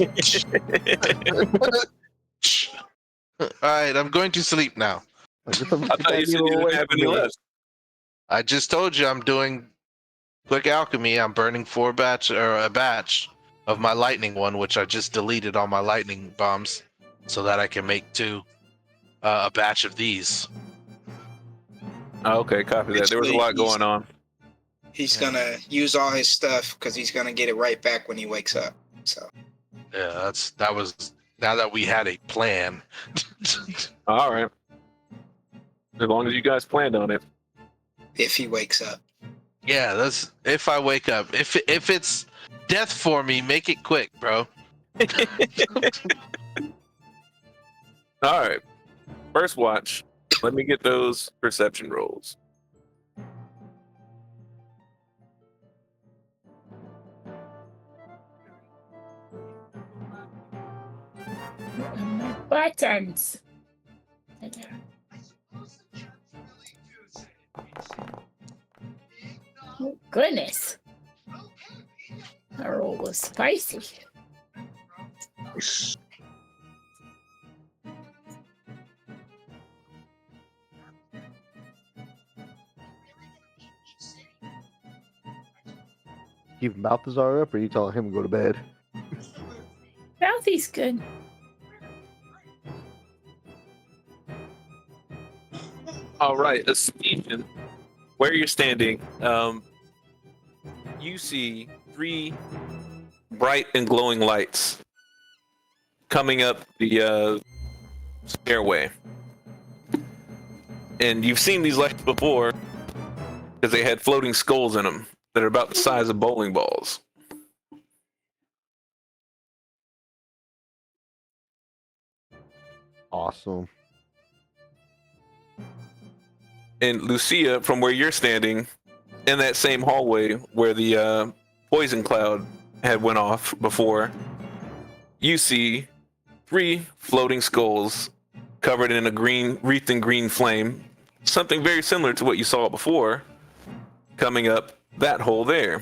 All right, I'm going to sleep now. I thought you said you didn't have any left. I just told you I'm doing quick alchemy. I'm burning a batch of my lightning one, which I just deleted all my lightning bombs, so that I can make a batch of these. Oh, okay, copy that. There was a lot going on. He's gonna use all his stuff because he's gonna get it right back when he wakes up. So Yeah, that was now that we had a plan. All right. As long as you guys planned on it. if he wakes up, Yeah, that's if I wake up. If it's death for me, make it quick, bro. All right. First watch. Let me get those perception rolls. My buttons. Oh, goodness. That roll was spicy. Keep Balthazar up, or you telling him to go to bed? Mouthy's good. All right, Esteban, where you're standing, you see 3 bright and glowing lights coming up the stairway. And you've seen these lights before because they had floating skulls in them that are about the size of bowling balls. Awesome. And Lucia, from where you're standing, in that same hallway where the poison cloud had went off before, you see 3 floating skulls covered in a wreathed in green flame, something very similar to what you saw before, coming up that hole there.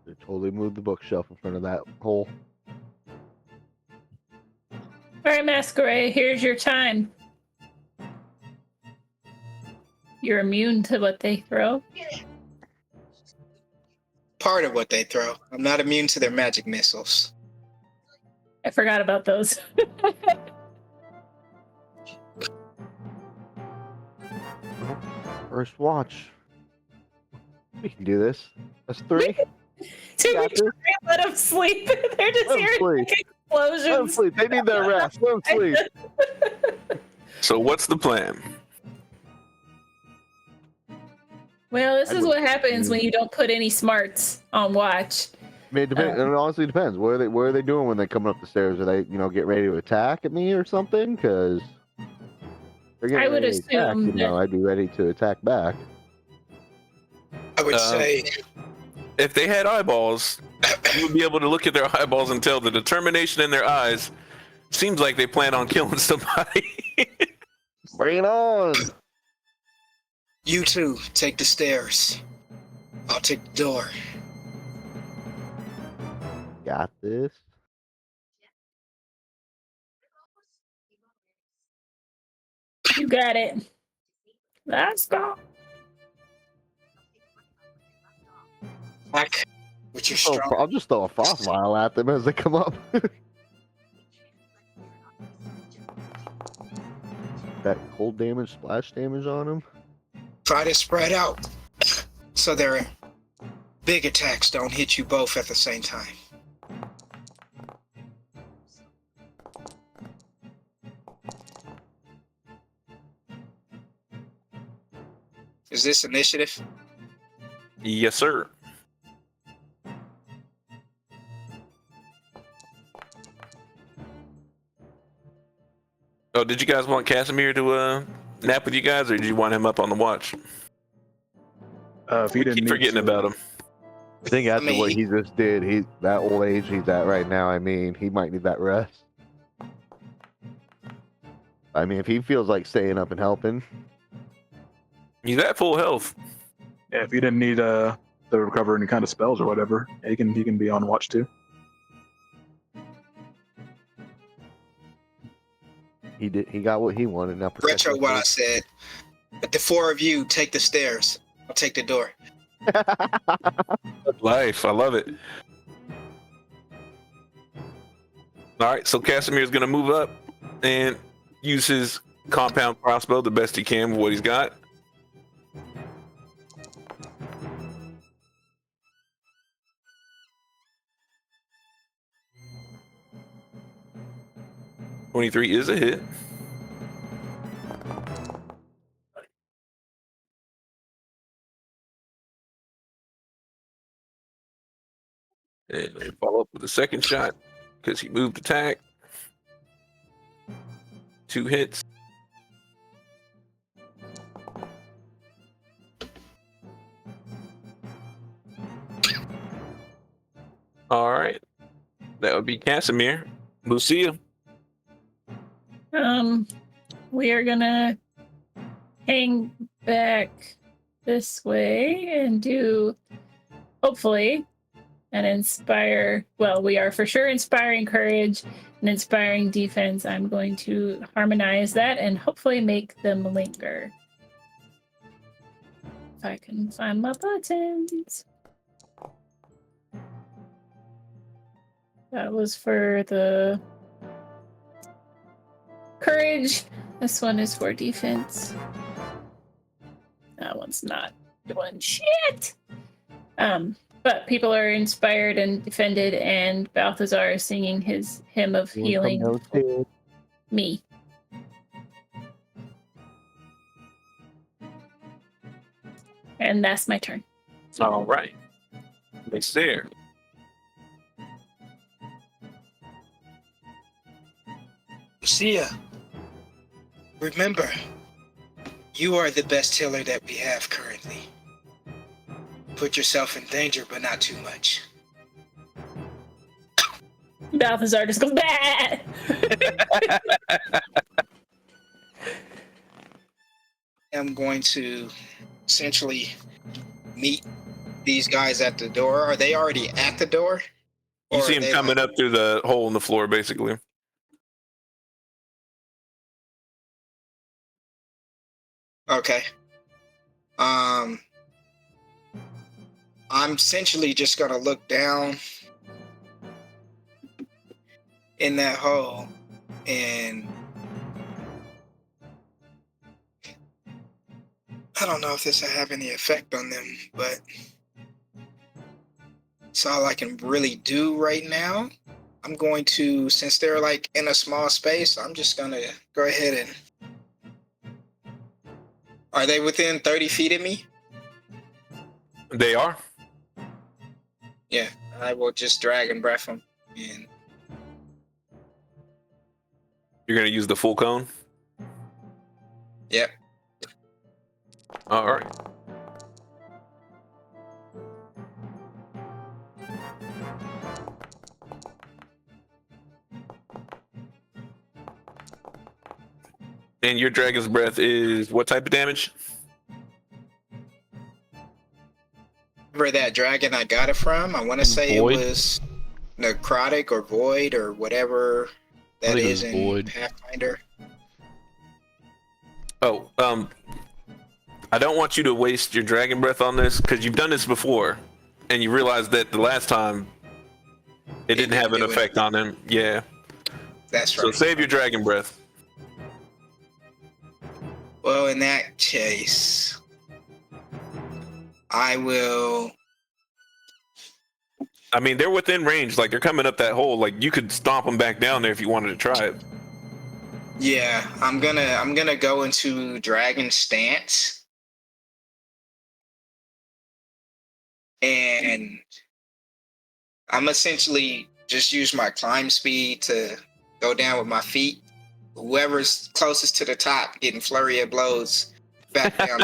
They totally moved the bookshelf in front of that hole. All right, Masquerade, here's your time. You're immune to what they throw. part of what they throw. I'm not immune to their magic missiles. I forgot about those. First watch. We can do this. That's 3. Did Got we try and let them sleep? They're just Let 'em hearing sleep. explosions. Let them sleep. They need their rest. Let them sleep. So what's the plan? Well, this I is would- what happens when you don't put any smarts on watch. I mean, it honestly depends. What are they doing when they come up the stairs? Are they, get ready to attack at me or something? Because they're getting I would ready to attack, assume that- I'd be ready to attack back. I would say If they had eyeballs, you would be able to look at their eyeballs and tell the determination in their eyes. Seems like they plan on killing somebody. Bring it on! you two take the stairs. I'll take the door. Got this. You got it. Let's go. Back with your So strong. I'll just throw a frost vial at them as they come up. That cold damage, splash damage on them. Try to spread out so their big attacks don't hit you both at the same time. Is this initiative? Yes, sir. Oh, did you guys want Casimir to nap with you guys, or did you want him up on the watch? If he We didn't keep need forgetting to, about him. I think after mean, what he just did, he that old age he's at right now. I mean, he might need that rest. I mean, if he feels like staying up and helping, He's at full health. yeah, if he didn't need to recover any kind of spells or whatever, he can be on watch too. he got what he wanted. Now protect retro what I himself. said. But the four of you take the stairs. I'll take the door. Life, I love it. All right, so Casimir's gonna move up and use his compound crossbow the best he can with what he's got. $23 is a hit. And they follow up with a second shot because he moved attack. 2 hits. All right. That would be Casimir. Lucia. We are gonna hang back this way and do, hopefully, and inspire. Well, we are for sure inspiring courage and inspiring defense. I'm going to harmonize that and hopefully make them linger. If I can find my buttons. That was for the courage. This one is for defense. That one's not doing shit. But people are inspired and defended, and Balthazar is singing his hymn of You want some healing notes, for dude? me. And that's my turn. All right. It's there. Lucia, remember, you are the best healer that we have currently. Put yourself in danger, but not too much. Balthazar just goes, bah! I'm going to essentially meet these guys at the door. Are they already at the door? You Or see are him they coming up through the hole in the floor, basically. Okay. I'm essentially just gonna look down in that hole and I don't know if this will have any effect on them, but it's all I can really do right now. I'm going to, since they're like in a small space, I'm just gonna go ahead and. Are they within 30 feet of me? They are. Yeah, I will just drag and breath them. And You're going to use the full cone? yep. All right. And your dragon's breath is what type of damage? Where that dragon I got it from, I want to say Void? it was necrotic or void or whatever I that think it is was in void. Pathfinder. Oh, I don't want you to waste your dragon breath on this because you've done this before, and you realize that the last time it didn't have an do it. effect on him. Yeah. That's So right. save your dragon breath. Well, in that case, I will. I mean, they're within range. Like they're coming up that hole. Like you could stomp them back down there if you wanted to try it. Yeah, I'm gonna go into dragon stance, and I'm essentially just use my climb speed to go down with my feet. Whoever's closest to the top getting flurry of blows back down.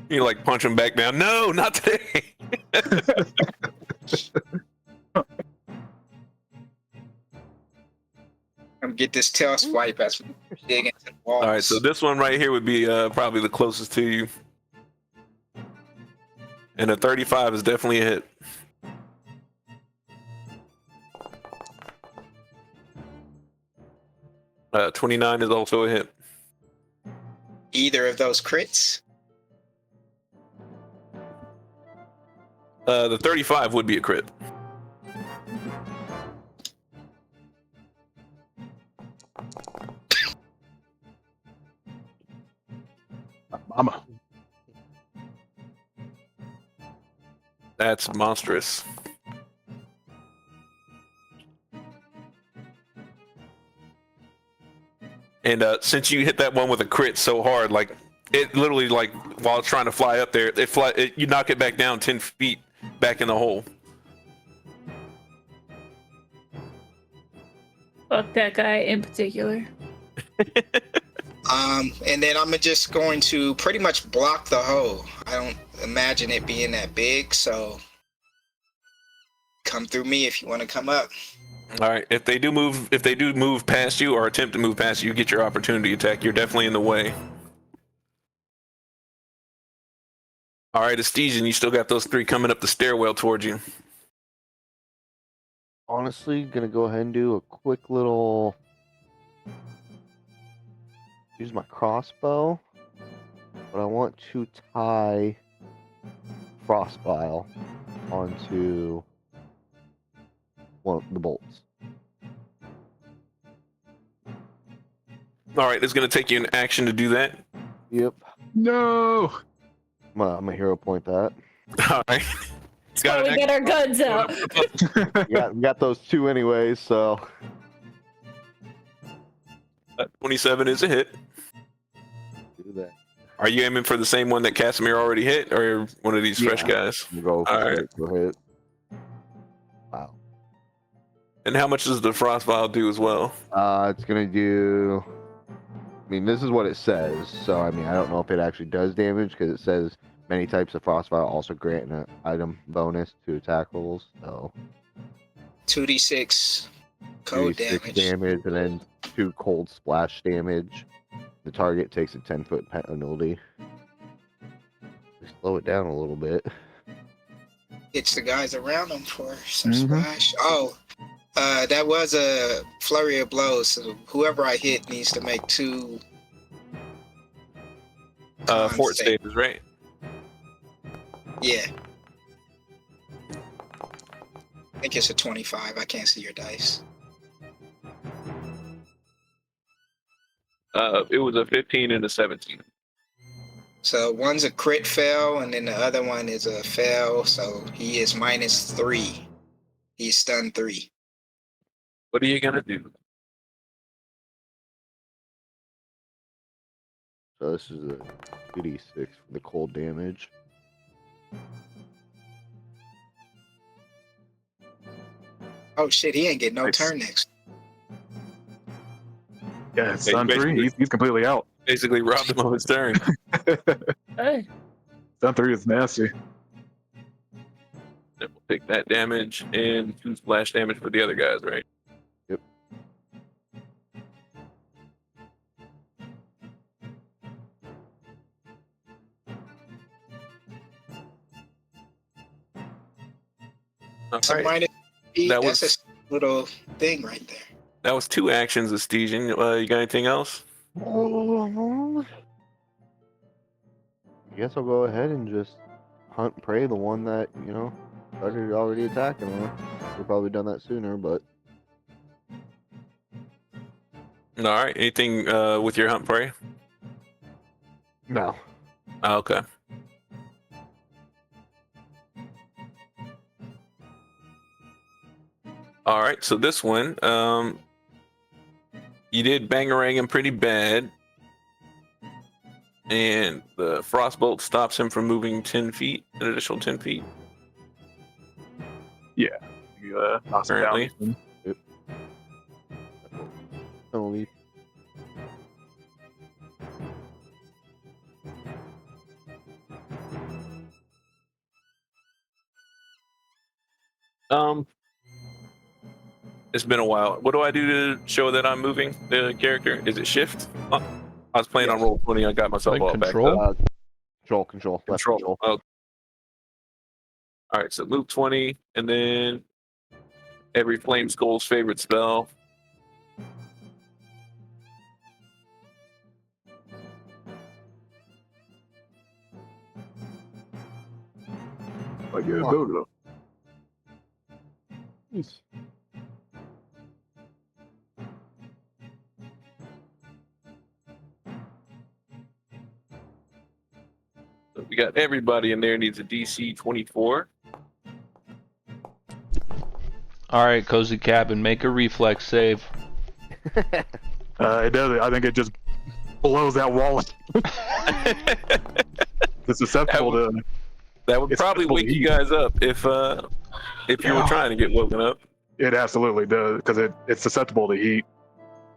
You like punch them back down. No, not today. And get this tail swipe as we dig into the walls. All right, so this one right here would be probably the closest to you. And a 35 is definitely a hit. Uh, 29 is also a hit. Either of those crits. The 35 would be a crit. Mama. That's monstrous. And since you hit that one with a crit so hard, like it literally, like while it's trying to fly up there, you knock it back down 10 feet back in the hole. Fuck that guy in particular. And then I'm just going to pretty much block the hole. I don't imagine it being that big, so come through me if you want to come up. All right. If they do move past you or attempt to move past you, you get your opportunity attack. You're definitely in the way. All right, Estesian, you still got those three coming up the stairwell towards you. Honestly, gonna go ahead and do a quick little. Use my crossbow, but I want to tie Frostbile onto one of the bolts. All right, it's going to take you an action to do that. Yep. No. I'm gonna hero point that. All right. So we get our guns out. We got those two anyways, so. 27 is a hit. Do that. Are you aiming for the same one that Casimir already hit, or one of these fresh guys? We'll go All right. Go ahead. Wow. And how much does the frost vial do as well? It's gonna do. I mean, this is what it says. So I mean, I don't know if it actually does damage because it says many types of frost vial also grant an item bonus to attack rolls. So 2d6 cold 2d6 damage. and then 2 cold splash damage. The target takes a 10-foot penalty. We slow it down a little bit. Hits the guys around them for some Mhm. splash. Oh, that was a flurry of blows. So whoever I hit needs to make 2. Fort stages, right? Yeah. I think it's a 25. I can't see your dice. It was a 15 and a 17. So one's a crit fail, and then the other one is a fail. So he is -3. He's stunned 3. What are you gonna do? So this is a 2d6 for the cold damage. Oh shit, he ain't getting no Nice. turn next. Yeah, it's Yeah, done basically- 3. He's completely out. Basically robbed him of his turn. Hey, Done 3 is nasty. Then we'll take that damage and 2 splash damage for the other guys, right? Yep. All So right. -8, That that's was- a little thing right there. That was 2 actions, Estesian. You got anything else? I guess I'll go ahead and just hunt and prey the one that, started already attacking her. We've probably done that sooner, but All right. Anything with your hunt prey? no. Oh, okay. All right. So this one, you did bangarang him pretty bad, and the frostbolt stops him from moving 10 feet, an additional 10 feet. You knocks him Currently. down. Only It's been a while. What do I do to show that I'm moving the character? Is it shift? I was playing on roll 20. I got myself Like all back control? up. control. Left Control. control. Oh. All right, so move 20, and then every flame skull's favorite spell. Like, yeah, go. So we got everybody in there needs a DC 24. All right, cozy cabin, make a reflex save. It does. I think it just blows that wall. It's susceptible to. That would It's probably susceptible to wake you heat. guys up if you were trying to get woken up. It absolutely does because it's susceptible to heat.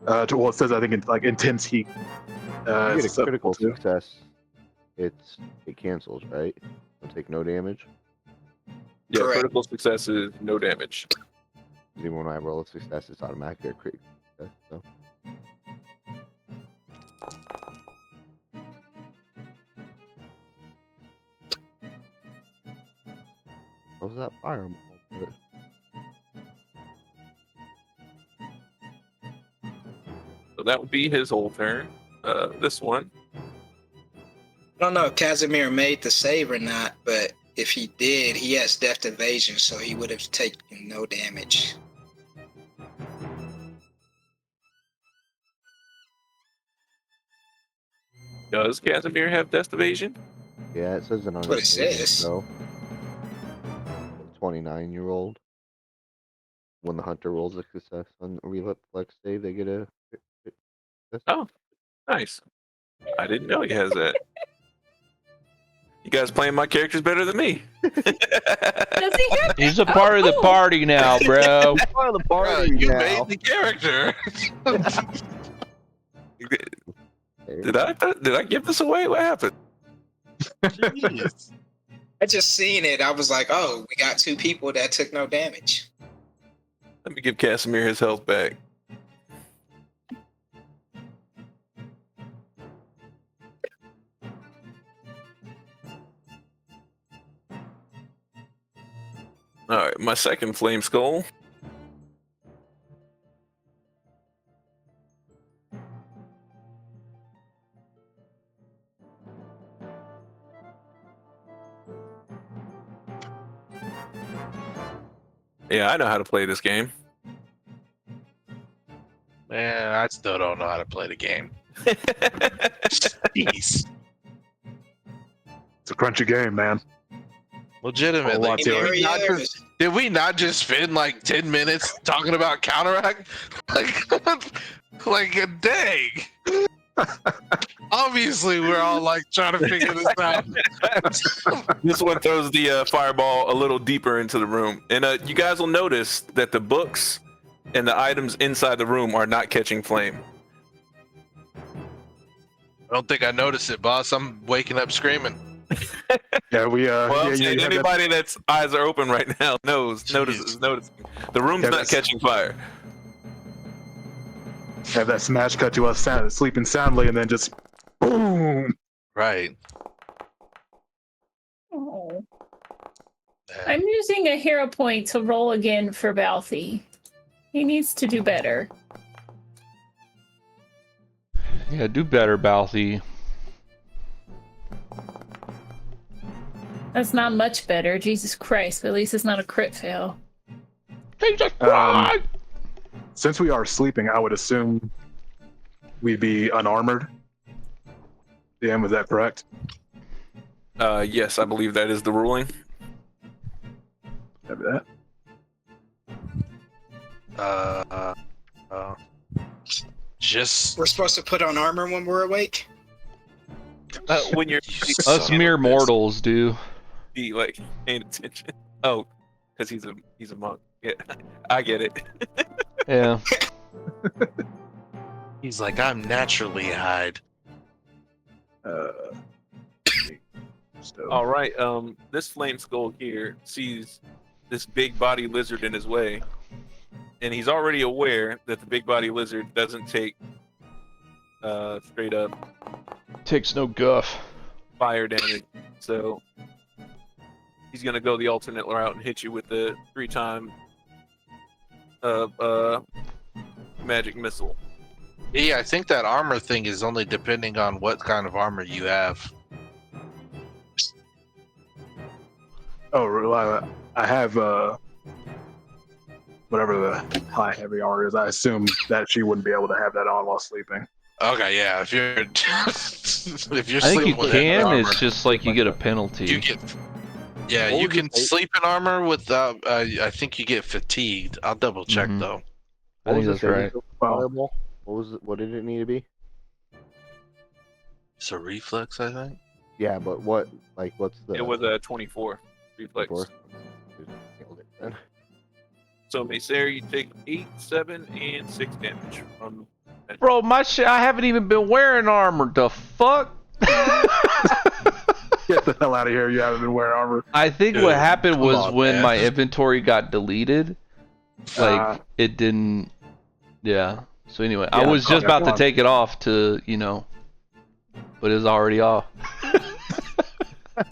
It says I think it's like intense heat. You It's get a susceptible critical to. success. It cancels, right? Don't take no damage. Yeah, Correct. critical success is no damage. Even when I roll a success, it's automatic or critical success. So. What was that fire? So that would be his whole turn. This one. I don't know if Casimir made the save or not, but if he did, he has depth evasion, so he would have taken no damage. Does Casimir have Death Evasion? Yeah, it says it on That's what his it page, says. So, 29-year-old. When the hunter rolls a success on a reflex save, they get a. Oh, nice. I didn't know he has that. You guys playing my characters better than me. Does he have He's a part of the Oh. party now, bro. Part of the Bro, party you now. made the character. Did I give this away? What happened? Jeez. I just seen it. I was like, oh, we got two people that took no damage. Let me give Casimir his health back. All right, my second flame skull. Yeah, I know how to play this game. Man, I still don't know how to play the game. Jeez. It's a crunchy game, man. Legitimately. lot to it. Did we not just spend like 10 minutes talking about counteract? Like a dang. Obviously, we're all like trying to figure this out. This one throws the fireball a little deeper into the room. And you guys will notice that the books and the items inside the room are not catching flame. I don't think I noticed it, boss. I'm waking up screaming. Yeah, we. Well, yeah, you have anybody that's eyes are open right now notices. The room's Yeah, not that's- catching fire. have that smash cut to us sleeping soundly, and then just boom. Right. Oh. Man. I'm using a hero point to roll again for Balthy. He needs to do better. Yeah, do better, Balthy. That's not much better. Jesus Christ. But at least it's not a crit fail. Jesus Christ! Since we are sleeping, I would assume we'd be unarmored. DM, was that correct? Yes, I believe that is the ruling. Copy that. Just We're supposed to put on armor when we're awake. When you're Us mere mortals do. be like paying attention. Oh, because he's a monk. Yeah, I get it. Yeah. he's like, I'm naturally hide. All right. This flame skull here sees this big body lizard in his way, and he's already aware that the big body lizard doesn't take straight up Takes no guff. fire damage. So he's gonna go the alternate route and hit you with the 3-time magic missile. Yeah, I think that armor thing is only depending on what kind of armor you have. Oh, well, I have whatever the high heavy armor is. I assume that she wouldn't be able to have that on while sleeping. Okay, yeah. If you're if you're I think sleeping you with heavy can. armor, It's just like you get a penalty. you get. Yeah, What you was your can fate? sleep in armor without. I think you get fatigued. I'll double check Mhm. though. I think that's right. Well, What was it? What did it need to be? It's a reflex, I think. Yeah, but what? Like, what's the? It was a 24 reflex. before? Nailed it then. So Macer, you take 8, 7, and 6 damage from. Bro, my shit. I haven't even been wearing armor. The fuck? Get the hell out of here! You haven't been wearing armor. I think Dude, what happened come was on, when man. my inventory got deleted, like Ah. it didn't. Yeah. So anyway, I Yeah, was just yeah, about go to on. take it off to, but it's already off.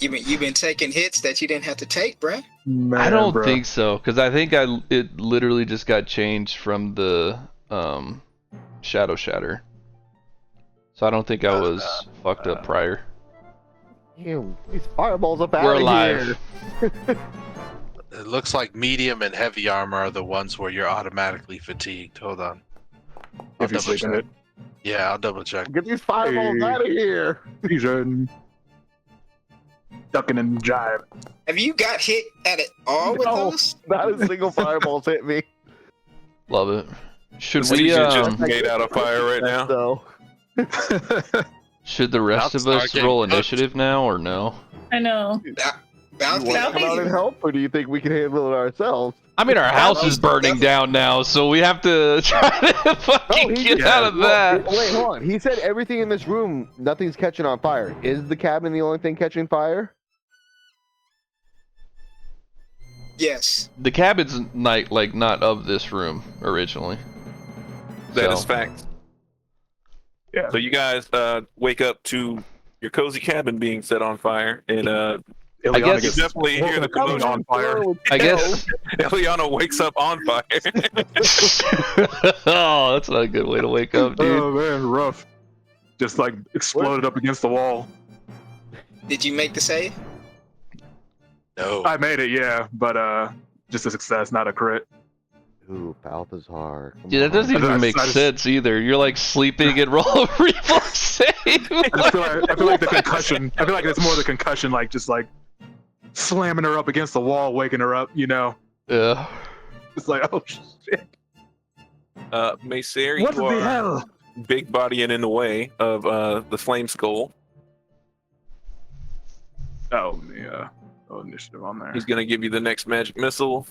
You've been taking hits that you didn't have to take, bruh. Man, I don't bro. think so, because I think it literally just got changed from the Shadow Shatter. So I don't think I was fucked up prior. Damn, these fireballs up out We're of alive. here. It looks like medium and heavy armor are the ones where you're automatically fatigued. Hold on. I'll If you double sleep in check. it, Yeah, I'll double check. Get these fireballs Hey. out of here. Fusion, ducking and jive. Have you got hit at it all with No. those? Not a single fireball's hit me. Love it. Should The we Legion's just made out of fire right now. So should the rest of Start us getting roll cooked. initiative now or no? I know. you Bounty. want to come out and help, or do you think we can handle it ourselves? I mean, our house is burning down now, so we have to try to fucking he get just- out of that. Wait, hold on. He said everything in this room, nothing's catching on fire. Is the cabin the only thing catching fire? Yes. The cabin's not of this room originally. That So- is fact. Yeah. So you guys wake up to your cozy cabin being set on fire, and Ileana guess- you gets definitely hear the commotion commotion. on fire. I guess. Eliana wakes up on fire. Oh, that's not a good way to wake up, dude. Oh man, rough. Just like exploded up against the wall. Did you make the save? No. I made it, yeah, but just a success, not a crit. Ooh, Balthazar. Come Dude, that doesn't I even make just- sense either. You're like sleeping and roll a reflex save. I feel like the concussion. I feel like it's more the concussion, like just like slamming her up against the wall, waking her up. Yeah. It's like, oh shit! Macer, What you the are hell? big body and in the way of the flame skull. Oh, the initiative on there. He's gonna give you the next magic missile.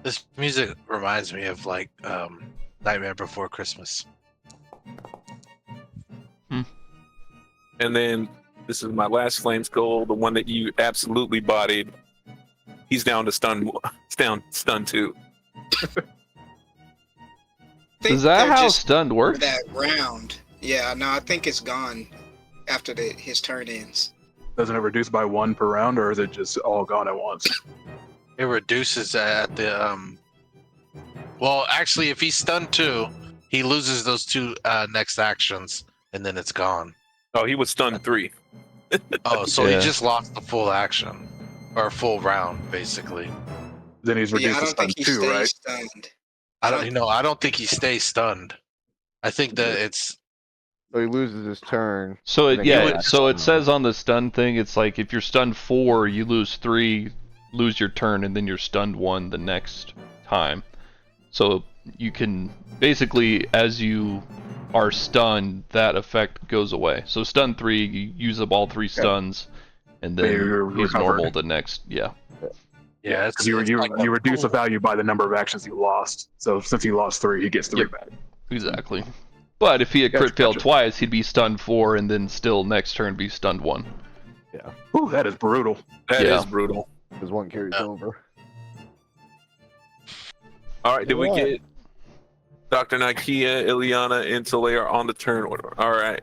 This music reminds me of like Nightmare Before Christmas. And then this is my last flame skull, the one that you absolutely bodied. He's down to stun. Stun 2. Think Is that they're how just stunned for works? that round? Yeah, no, I think it's gone after his turn ends. Doesn't it reduce by 1 per round, or is it just all gone at once? It reduces at the Well, actually, if he's stunned 2, he loses those 2 next actions, and then it's gone. Oh, he was stunned 3. Oh, so Yeah. he just lost the full action, or full round, basically. Then he's But yeah, reduced I to don't think he stun 2, stays right? stunned. I don't think he stays stunned. I think that it's So he loses his turn. So and it, then yeah, goes it- back so on. it says on the stun thing, it's like if you're stunned 4, you lose 3, lose your turn, and then you're stunned 1 the next time. So you can basically, as you are stunned, that effect goes away. So stun 3, you use up all 3 stuns, and then You're he's recovered. normal the next. Yeah. yeah, it's, Because you it's like you reduce the value by the number of actions you lost. So since he lost 3, he gets 3 Yep. back. Exactly. But if he had Gotcha, crit failed gotcha. twice, he'd be stunned 4, and then still next turn be stunned 1. Ooh, that is brutal. That is Yeah. brutal. Because 1 carries Yeah. over. All right, did we Alright. get Dr. Nakia, Ileana, and Solaire on the turn order? All right.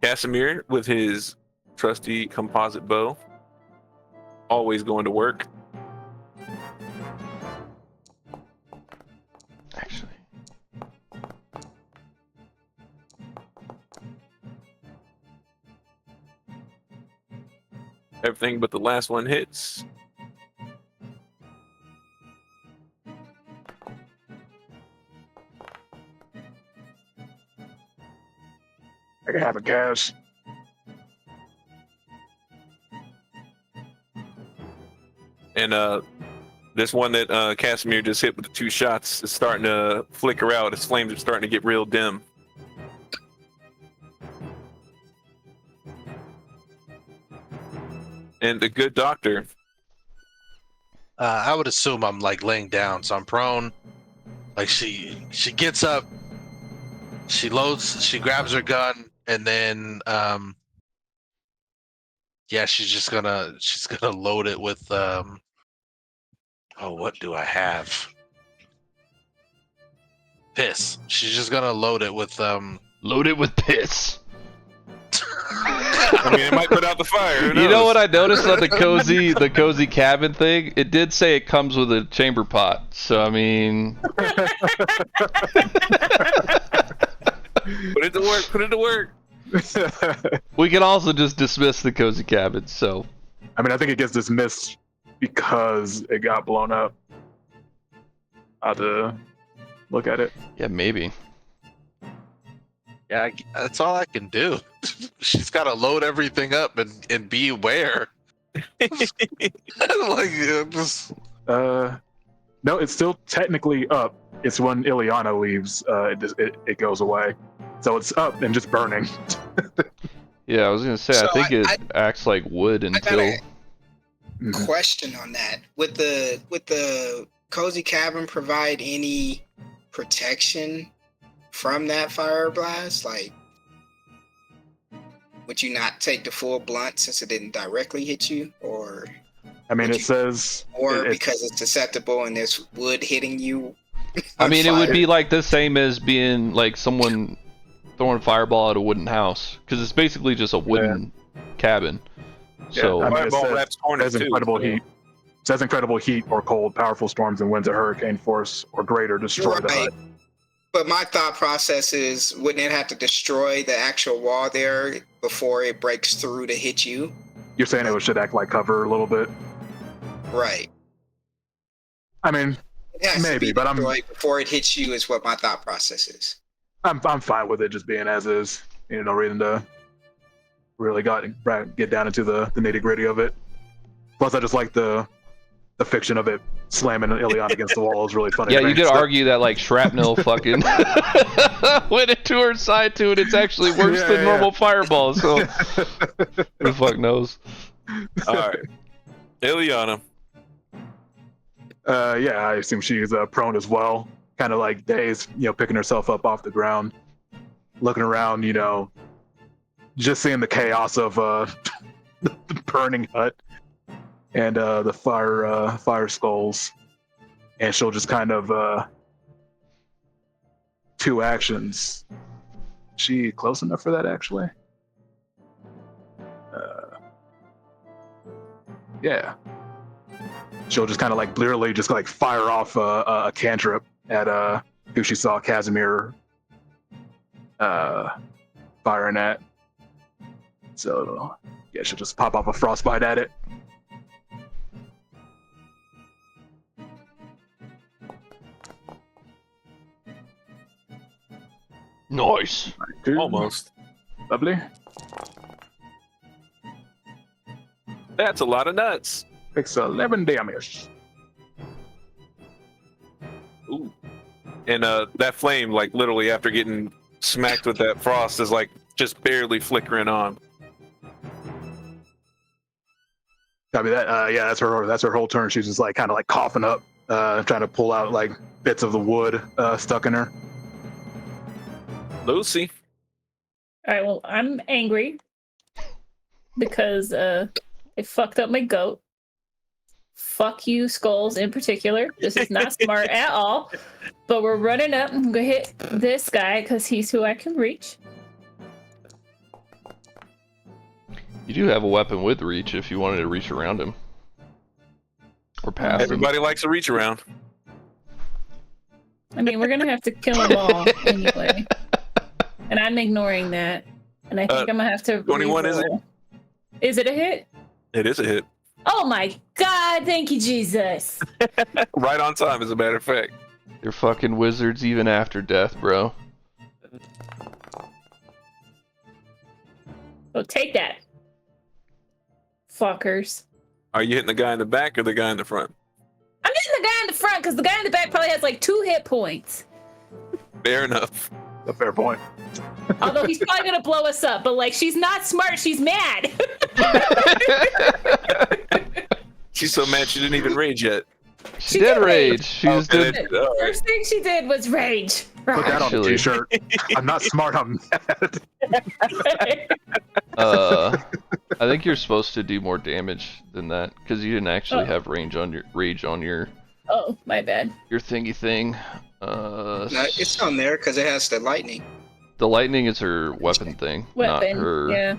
Casimir with his trusty composite bow. Always going to work. Actually. Everything but the last one hits. I can have a guess. And this one that Casimir just hit with the 2 shots is starting to flicker out. His flames are starting to get real dim. And the good doctor, I would assume I'm like laying down, so I'm prone. Like she gets up, she loads, she grabs her gun, and then yeah, she's gonna load it with oh, what do I have? Piss. She's just gonna load it with Load it with piss. I mean, it might put out the fire. Who You know knows? what I noticed on the cozy cabin thing? It did say it comes with a chamber pot. So I mean, Put it to work. Put it to work. we can also just dismiss the cozy cabin. So I mean, I think it gets dismissed because it got blown up. I have to look at it. yeah, maybe. yeah, that's all I can do. She's got to load everything up and be aware. Like just No, it's still technically up. It's when Ileana leaves, it goes away. So it's up and just burning. Yeah, I was gonna say So I think it acts like wood I until. got Mhm. a question on that. Would the cozy cabin provide any protection from that fire blast? Like, would you not take the full blunt since it didn't directly hit you, or I mean, it says. because it's susceptible and there's wood hitting you? I on mean, it would fire? be like the same as being like someone throwing a fireball at a wooden house, because it's basically just a wooden cabin. Yeah, So I mean, it Fireball says, wraps corners says too. incredible so- heat. It says incredible heat or cold, powerful storms and winds at hurricane force or greater destroy the Right. hut. But my thought process is, wouldn't it have to destroy the actual wall there before it breaks through to hit you? You're saying it should act like cover a little bit. Right. I mean, It has to Maybe, be but I'm- destroyed before it hits you is what my thought process is. I'm fine with it just being as is. You know, no reason to really get down into the nitty gritty of it. Plus, I just like the fiction of it slamming Ileana against the wall is really funny. yeah, to me. you could So- argue that like shrapnel fucking went into her side too, and it's actually worse Yeah, than yeah. normal fireballs. So who the fuck knows? All right. Ileana. Yeah, I assume she's prone as well. Kind of like dazed, picking herself up off the ground, looking around, just seeing the chaos of the burning hut and the fire skulls, and she'll just kind of 2 actions. She close enough for that actually? Yeah. She'll just kind of like literally just like fire off a cantrip at who she saw Casimir firing at. So yeah, she'll just pop off a frostbite at it. Nice. Almost. Lovely. That's a lot of nuts. Takes 11 damage. Ooh. And that flame, like literally after getting smacked with that frost, is like just barely flickering on. Copy that. Yeah, that's her. That's her whole turn. She's just like kind of like coughing up, trying to pull out like bits of the wood stuck in her. Lucy. All right, well, I'm angry because they fucked up my goat. Fuck you, Skulls, in particular. This is not smart at all. But we're running up. I'm gonna hit this guy because he's who I can reach. You do have a weapon with reach if you wanted to reach around him. Or past him. Everybody likes a reach around. I mean, we're gonna have to kill them all anyway. And I'm ignoring that. And I think I'm gonna have to 21, is it? reroll. Is it a hit? It is a hit. Oh my god, thank you, Jesus. Right on time, as a matter of fact. They're fucking wizards even after death, bro. So take that. Fuckers. Are you hitting the guy in the back or the guy in the front? I'm hitting the guy in the front because the guy in the back probably has like 2 hit points. Fair enough. A fair point. Although he's probably gonna blow us up, but like she's not smart, she's mad. She's so mad she didn't even rage yet. She did rage. She just Okay, did. all right. First thing she did was rage. Put that on a Actually. t-shirt. I'm not smart. I'm mad. I think you're supposed to do more damage than that because you didn't actually Oh. have rage on your Oh, my bad. thingy thing. No, it's on there because it has the lightning. The lightning is her weapon thing, not Weapon. her Yeah.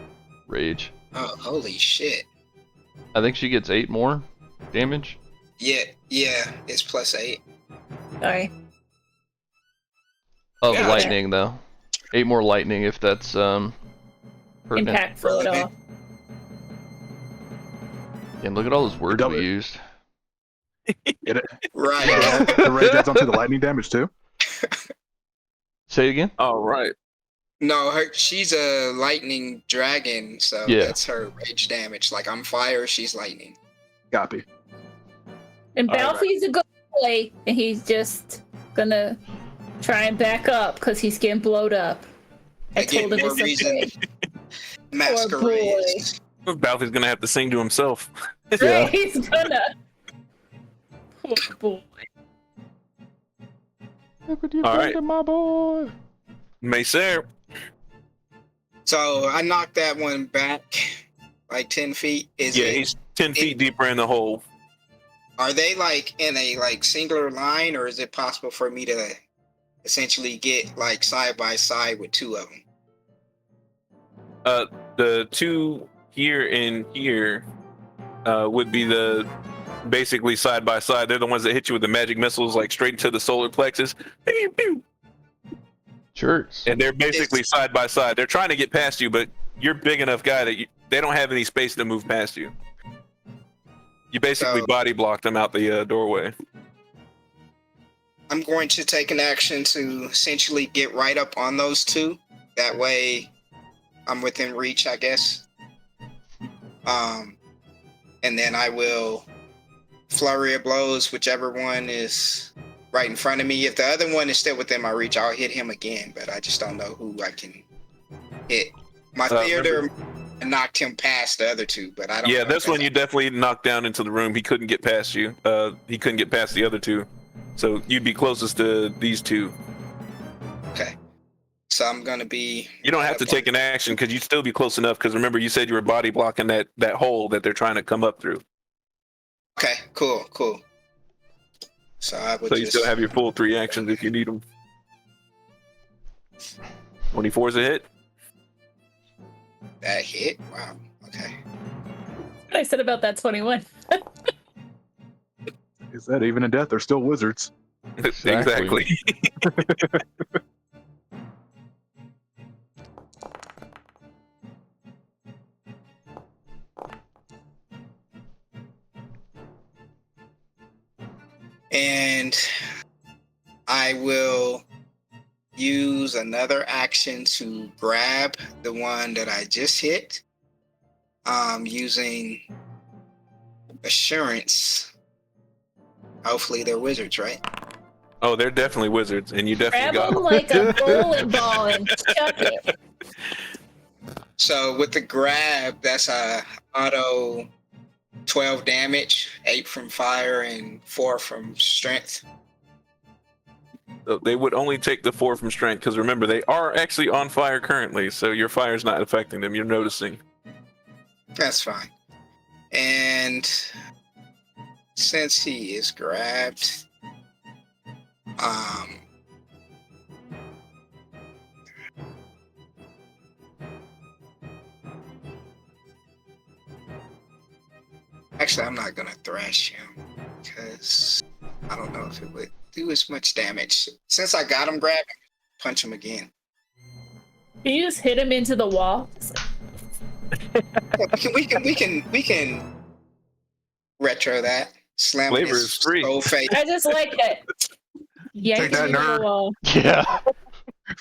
rage. Oh, holy shit. I think she gets 8 more damage. Yeah, it's +8. Sorry. Of Yeah, lightning though. 8 more lightning if that's pertinent. Impactful at all. And look at all those words Double we it. used. Get it? Right. The rage adds onto the lightning damage too. Say it again. All right. No, she's a lightning dragon, so Yeah. that's her rage damage. Like I'm fire, she's lightning. Copy. And All right. Balfi's a good boy, and he's just gonna try and back up because he's getting blowed up. I Again, told him more it's reason. okay. Masquerades. Balfi's gonna have to sing to himself. Yeah. He's gonna. Poor boy. Look what you All done right. to my boy. Macer. So I knocked that one back like 10 feet. Yeah, he's 10 feet deeper in the hole. Are they like in a like singular line, or is it possible for me to essentially get like side by side with 2 of them? The 2 here and here would be the basically side by side. They're the ones that hit you with the magic missiles, like straight into the solar plexus. Pew, pew. Sure. And they're basically side by side. They're trying to get past you, but you're a big enough guy that they don't have any space to move past you. You basically So- body blocked them out the doorway. I'm going to take an action to essentially get right up on those 2. That way I'm within reach, I guess. And then I will flurry of blows, whichever one is right in front of me. If the other one is still within my reach, I'll hit him again, but I just don't know who I can hit. My theater knocked him past the other 2, but I don't Yeah, know this if one you definitely knocked down into the room. He couldn't get past you. He couldn't get past the other 2. So you'd be closest to these 2. Okay. So I'm going to be... You don't have to take an action because you'd still be close enough. Because remember, you said you were body blocking that hole that they're trying to come up through. Okay, cool. So I would So you just... still have your full 3 actions if you need them. 24 is a hit. That hit? Wow. Okay. I said about that 21. Is that even in death? They're still wizards. Exactly. And I will use another action to grab the one that I just hit. Using assurance. Hopefully they're wizards, right? Oh, they're definitely wizards, and you definitely Grab got them like a bowling ball and chuck it. So with the grab, that's a auto 12 damage, 8 from fire and 4 from strength. So they would only take the 4 from strength because remember they are actually on fire currently, so your fire's not affecting them. You're noticing. That's fine. And since he is grabbed, actually, I'm not gonna thrash him because I don't know if it would do as much damage. Since I got him grabbed, punch him again. Can you just hit him into the wall? We can retro that. Slam Flavor his is free. whole face. I just like it. Yank Take that, him into nerd. the wall. Yeah.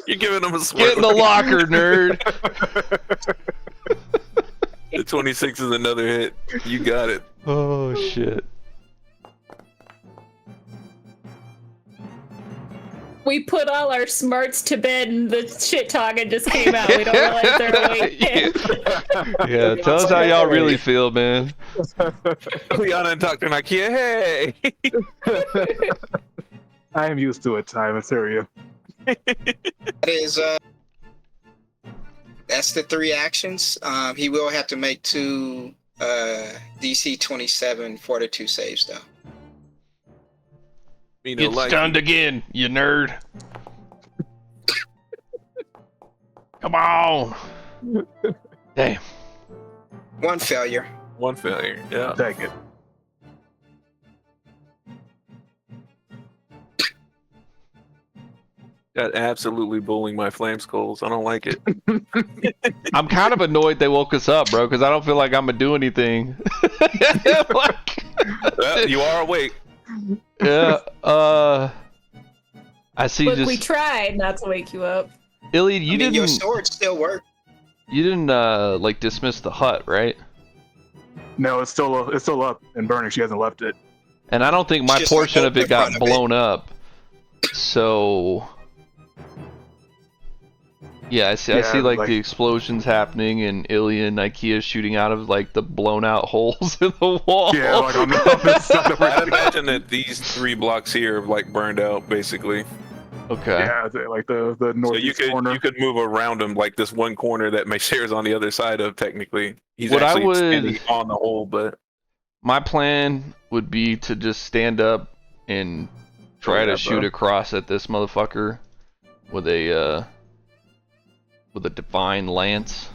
You're giving them a Get sweat. in the locker, nerd. The 26 is another hit. You got it. Oh shit. We put all our smarts to bed and the shit talking just came out. We don't realize they're awake. Yeah, tell us how y'all really feel, man. Liana and Dr. Nakia, hey! I am used to it, Time. I assure you. That is that's the 3 actions. He will have to make 2 DC 27 Fortitude saves though. Get stunned again, you nerd. Come on. Damn. 1 failure. 1 failure. Yeah. Take it. Got absolutely bullying my flame skulls. I don't like it. I'm kind of annoyed they woke us up, bro, because I don't feel like I'm gonna do anything. Well, you are awake. Yeah. I see. Look, just we tried not to wake you up. Illy, you didn't. Your sword still works. You didn't like dismiss the hut, right? No, it's still up and burning. She hasn't left it. And I don't think my Just portion like of it the front got of it. blown up. So yeah, I see Yeah, like like- the explosions happening and Ilya and Ikea shooting out of like the blown out holes in the wall. Yeah, like on the opposite side of I'd her. imagine that these 3 blocks here have like burned out basically. Okay. Yeah, like the So northeast corner. you could move around him like this one corner that my shares on the other side of technically. He's What I actually would- standing on the hole, but My plan would be to just stand up and try Yeah, to shoot bro. across at this motherfucker with a divine lance.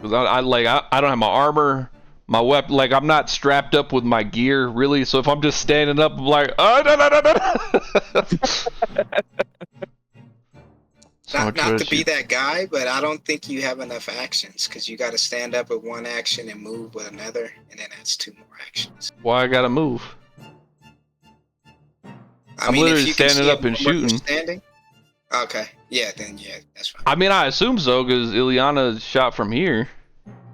Cause I don't have my armor, my weapon. Like I'm not strapped up with my gear really. So if I'm just standing up, I'm like, oh no no no no. So I'm Not trying to be shoot- that guy, but I don't think you have enough actions because you got to stand up with 1 action and move with another, and then that's 2 more actions. Why I gotta move? I'm if literally you can standing see up and everyone where you're shooting. Standing? Okay. Yeah, then yeah, that's fine. I mean, I assume so because Ilyana shot from here.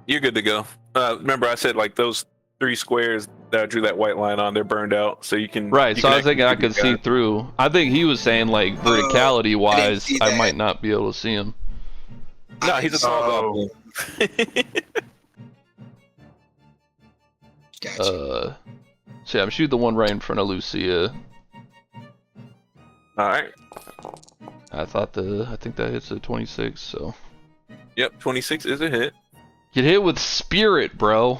you're good to go. Remember I said like those 3 squares that I drew that white line on, they're burned out, so you can. Right, you so can I was thinking I actually could see see the guy. through. I think he was saying like verticality wise, see I that. might not be able to see him. No, he's a small Oh. goblin. Gotcha. So yeah, I'm shooting the one right in front of Lucia. All right. I think that hits a 26. So Yep, 26 is a hit. get hit with spirit, bro.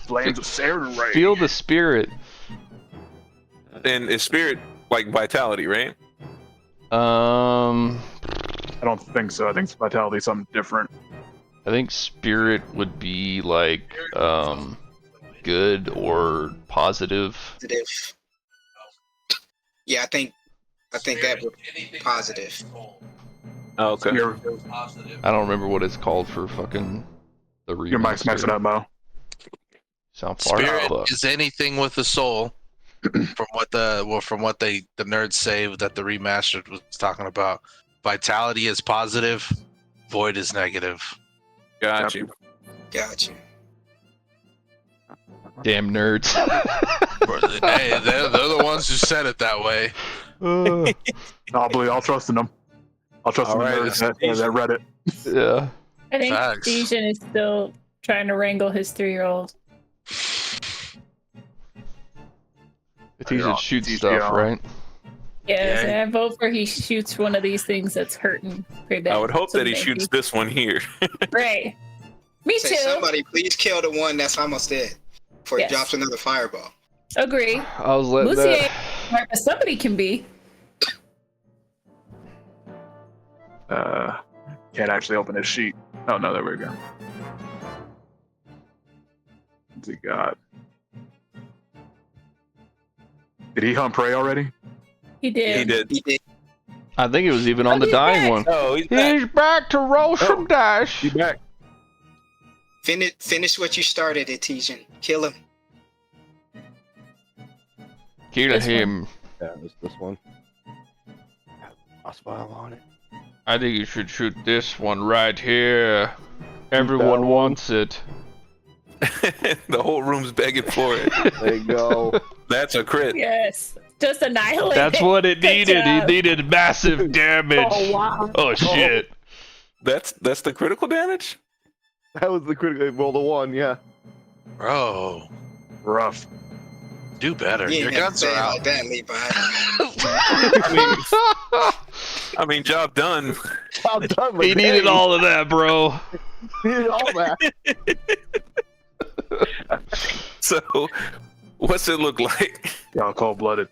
Flames of Saturn Ray. Feel the spirit. And is spirit like vitality, right? I I don't think so. I think Vitality is something different. I think spirit would be like good or positive. Positive. Yeah, I think that would be positive. Oh, okay. Your I don't remember what it's called for fucking the your mic's messing remaster. up, Mo. Sound far Spirit fuck. is anything with a soul. From what the nerds say that the remastered was talking about. Vitality is positive, void is negative. Got you. Got you. Damn nerds. Hey, they're the ones who said it that way. I'll trust in them. I'll trust in the All right, nerds that read it. Yeah. I think Facts. Dejan is still trying to wrangle his 3-year-old. It's easy to shoot It's easy, stuff, yeah. right? Yes, Yeah. and I vote for he shoots one of these things that's hurting pretty bad. I would hope So that he maybe. shoots this one here. Right. Me Say too. somebody please kill the one that's almost dead before Yes. he drops another fireball. Agree. I was letting Lucy that. ain't smart, but somebody can be. Can't actually open this sheet. Oh no, there we go. What's he got? Did he hunt prey already? He did. He did. He did. I think it was even on the he's dying back. one. Oh, he's back. He's back to roll some dice. He back. Finish what you started, Etesian. Kill him. Kill This him. Yeah, this one. Crossfile on it. I think you should shoot this one right here. Everyone one. wants it. The whole room's begging for it. There you go. That's a crit. Yes. Just annihilate. That's what it Good needed. He job. needed massive damage. Oh wow. Oh shit. That's the critical damage? That was the critical roll the one, yeah. Bro, Rough. do better. You Your ain't have to guns say are it out. like that, Levi. I mean, job done. Well done, He needed all of that, bro. He needed all that. So, what's it look like? Y'all cold-blooded.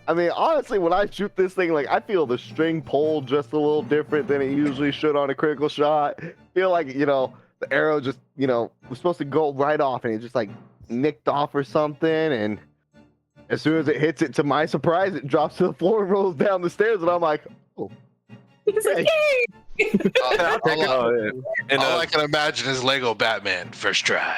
I mean, honestly, when I shoot this thing, like, I feel the string pull just a little different than it usually should on a critical shot. Feel like, the arrow just, was supposed to go right off and it just, like, nicked off or something. And as soon as it hits it, to my surprise, it drops to the floor and rolls down the stairs. And I'm like, He's like, yay! And All I can imagine is Lego Batman first try.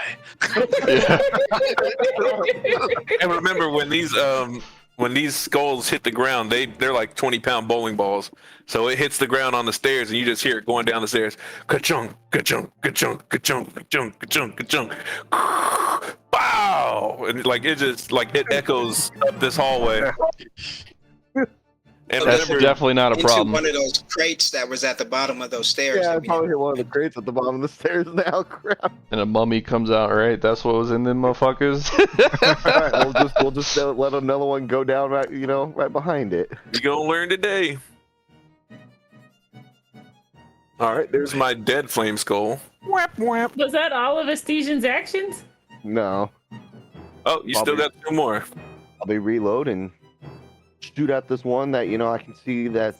and remember when these skulls hit the ground, they're like 20-pound bowling balls. So it hits the ground on the stairs, and you just hear it going down the stairs. Ka-chunk, ka-chunk, ka-chunk, ka-chunk, ka-chunk, ka-chunk, ka-chunk. Pow! And it echoes up this hallway. And That's remember, definitely not a Into problem. one of those crates that was at the bottom of those stairs. yeah, I that we probably hit one of the crates at the bottom of the stairs now. Crap. And a mummy comes out, right? That's what was in them motherfuckers. All right, we'll just let another one go down right, right behind it. you gonna learn today. All right, there's my dead flame skull. Whap, whap. Was that all of Estesian's actions? No, Oh, you still got 2 more. I'll be reload and shoot at this one that I can see that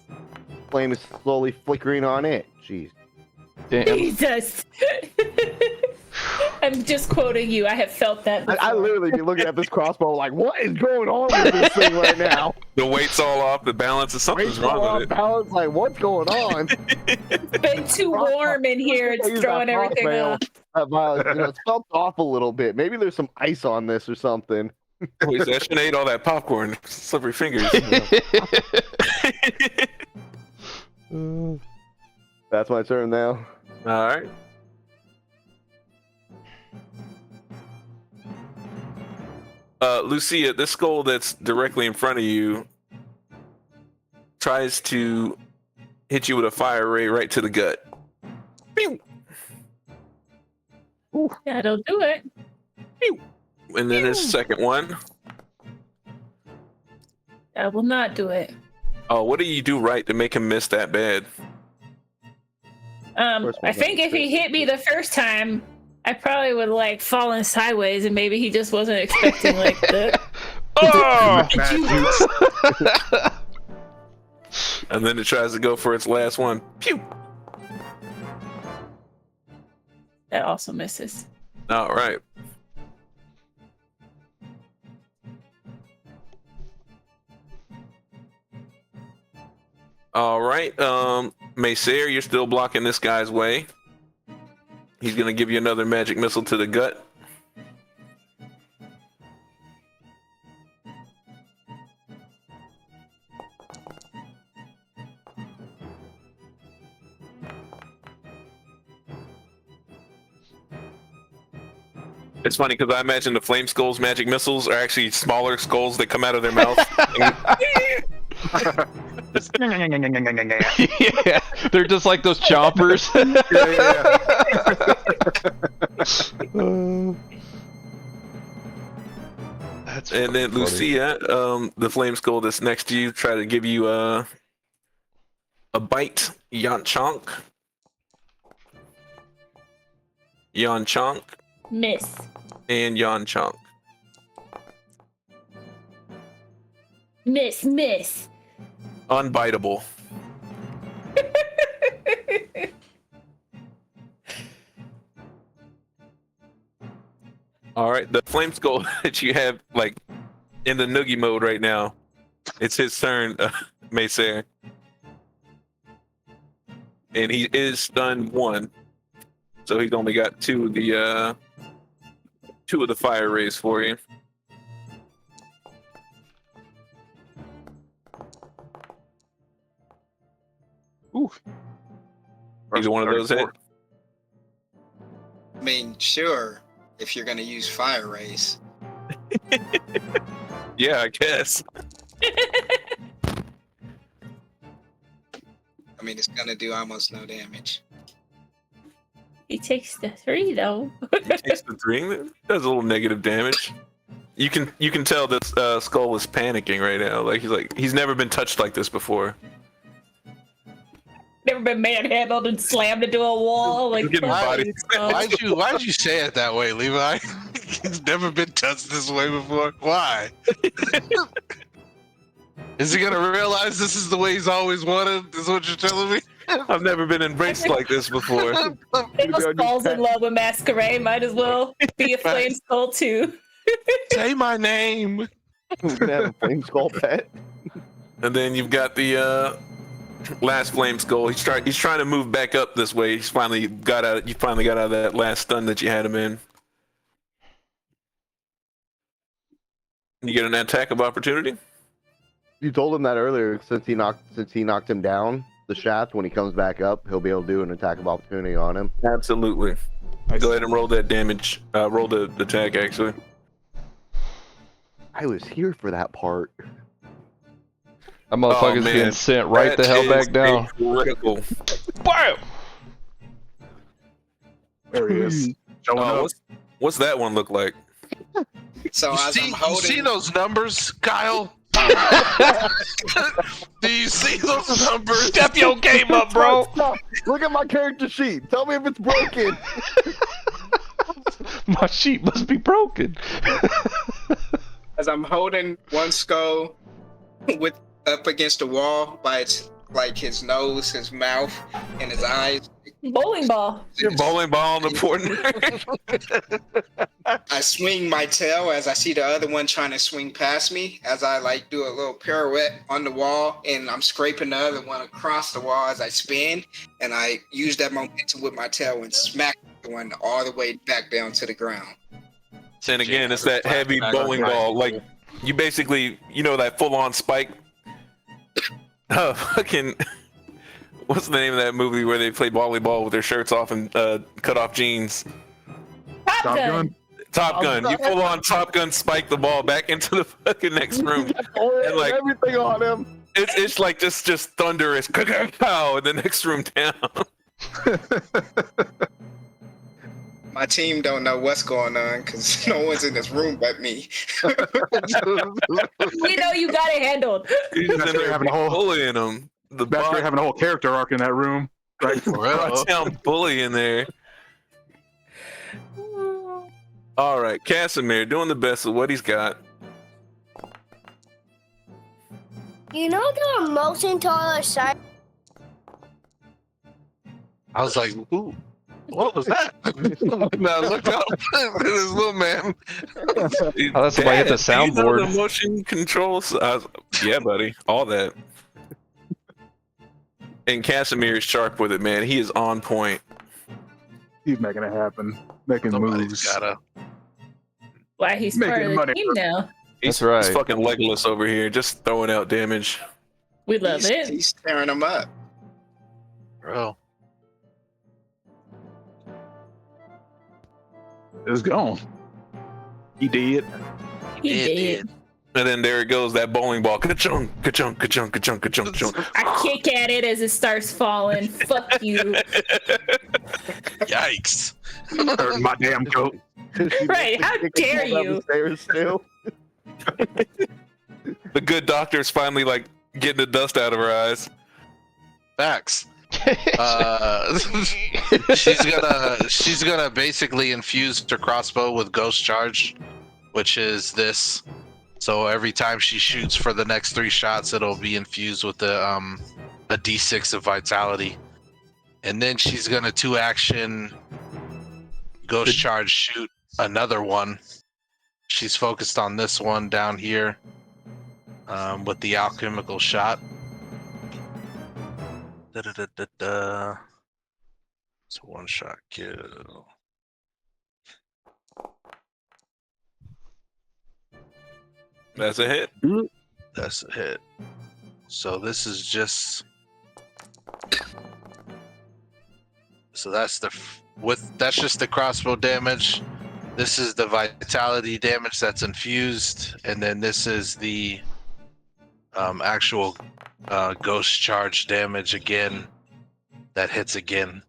flame is slowly flickering on it. Jeez. Damn. Jesus. I'm just quoting you. I have felt that before. I literally be looking at this crossbow like, what is going on with this thing right now? The weight's all off. The balance is something's Wait, wrong with it. balance, like, what's going on? It's been too warm in here. Use It's that throwing everything crossbow. off. It's felt off a little bit. Maybe there's some ice on this or something. Wait, so I shouldn't ate all that popcorn. Slippery fingers. That's my turn now. All right. Lucia, this skull that's directly in front of you tries to hit you with a fire ray right to the gut. Pew! That'll do it. And then his second one. That will not do it. Oh, what do you do right to make him miss that bad? First I one's think not if he good. hit me the first time, I probably would like fallen sideways, and maybe he just wasn't expecting like the. Oh! And then it tries to go for its last one. Pew! That also misses. All right. All right. Maysair, you're still blocking this guy's way. He's gonna give you another magic missile to the gut. It's funny because I imagine the Flame Skull's magic missiles are actually smaller skulls that come out of their mouth. Yeah, they're just like those chompers. That's And then funny. Lucia, the Flame Skull that's next to you, try to give you a bite. Yanchonk. Yanchonk Miss. and Yanchonk. Miss. Unbiteable. All right, the Flame Skull that you have like in the noogie mode right now. It's his turn, Maysair. And he is stunned 1. So he's only got 2 of the fire rays for you. Oof. Either one of those hit? I mean, sure, if you're gonna use fire rays. Yeah, I guess. I mean, it's gonna do almost no damage. He takes the 3 though. Takes the 3. Does a little negative damage. You can tell that Skull is panicking right now. Like he's never been touched like this before. Never been manhandled and slammed into a wall. Like, Getting body- Why'd you say it that way, Levi? He's never been touched this way before. Why? Is he gonna realize this is the way he's always wanted? Is what you're telling me? I've never been embraced like this before. Skull's in love with Masquerade. Might as well be a Flame Skull too. Say my name. Have a Flame Skull pet. And then you've got the last Flame Skull. He's trying to move back up this way. You finally got out of that last stun that you had him in. You get an attack of opportunity. You told him that earlier. Since he knocked him down, the shaft. When he comes back up, he'll be able to do an attack of opportunity on him. Absolutely. Go ahead and roll that damage. Roll the attack actually. I was here for that part. That motherfucker's man. getting sent right That the hell is back down. Critical. Wow! There he is. Showing up. What's that one look like? So as I'm You holding, see those numbers, Kyle? Do you see those numbers? Step your game up, bro! Stop. Look at my character sheet. Tell me if it's broken. My sheet must be broken. as I'm holding one skull with up against the wall by its like his nose, his mouth, and his eyes. Bowling ball. Your bowling ball on the port nerd. I swing my tail as I see the other one trying to swing past me. As I like do a little pirouette on the wall, and I'm scraping the other one across the wall as I spin, and I use that momentum with my tail and smack the one all the way back down to the ground. And again, it's that heavy bowling ball. Like you basically, that full-on spike. Fucking. What's the name of that movie where they play volleyball with their shirts off and cut off jeans? Top Top Gun. Gun. Top Gun. You full on Top Gun spike the ball back into the fucking next room. And like- everything on him. It's like just thunderous. Pow in the next room down. My team don't know what's going on because no one's in this room but me. We know you got it handled. He's just That's in right, there having a whole- bullying him. The That's great having a whole character arc in that room. Right. down bully in there. All right, Casimir doing the best of what he's got. You know the motion to the side? I was like, ooh. What was that? Now look up. This little man. Oh, that's why I hit the Dad, do you know soundboard. the motion controls? Yeah, buddy, all that. And Casimir's sharp with it, man. He is on point. He's making it happen, making Somebody's moves. gotta. Why he's Making part of the money, team now. He's, That's right. He's fucking Legolas over here, just throwing out damage. We love it. He's tearing them up. Bro. It's gone. He did. He It did. And then there it goes, that bowling ball. Ka-chunk, ka-chunk, ka-chunk, ka-chunk, ka-chunk, ka-chunk. I kick at it as it starts falling. Fuck you. Yikes. Hurting my damn coat. Right, how dare you? Still. The good doctor's finally like getting the dust out of her eyes. Facts. She's gonna basically infuse her crossbow with ghost charge, which is this. So every time she shoots for the next 3 shots, it'll be infused with a d6 of vitality. And then she's gonna 2-action ghost charge shoot another one. She's focused on this one down here with the alchemical shot. Da-da-da-da-da. It's a 1-shot kill. That's a hit. That's a hit. So this is just. So that's that's just the crossbow damage. This is the vitality damage that's infused, and then this is the actual ghost charge damage again that hits again.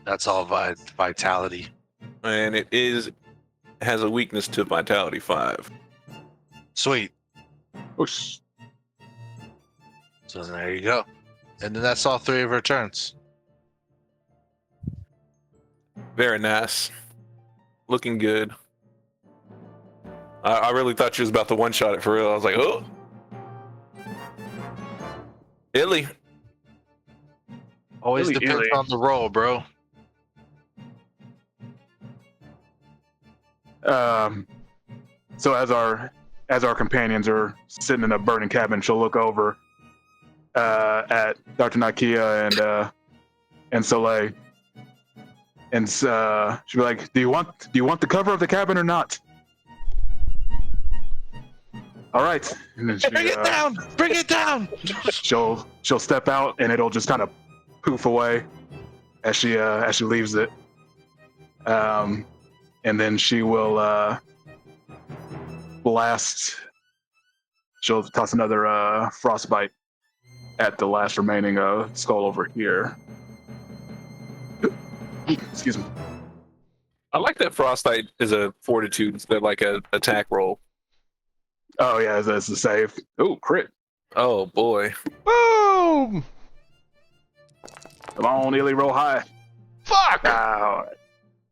That's all vitality. And it has a weakness to vitality 5. Sweet. Whoosh. So there you go. And then that's all 3 of her turns. Very nice. Looking good. I really thought she was about to one-shot it for real. I was like, oh. Illy. Always Really depends eerie. on the roll, bro. So as our companions are sitting in a burning cabin, she'll look over at Dr. Nakia and Soleil, and she'll be like, "Do you want the cover of the cabin or not?" All right. And then Bring it down! Bring it down! she'll step out, and it'll just kind of poof away as she leaves it. And then she will blast. She'll toss another frostbite at the last remaining skull over here. Excuse me. I like that Frostite is a fortitude instead of like a attack roll. Oh yeah, that's a save. Oh, crit. Oh boy. Boom! Come on, Illy, roll high. Fuck! All right.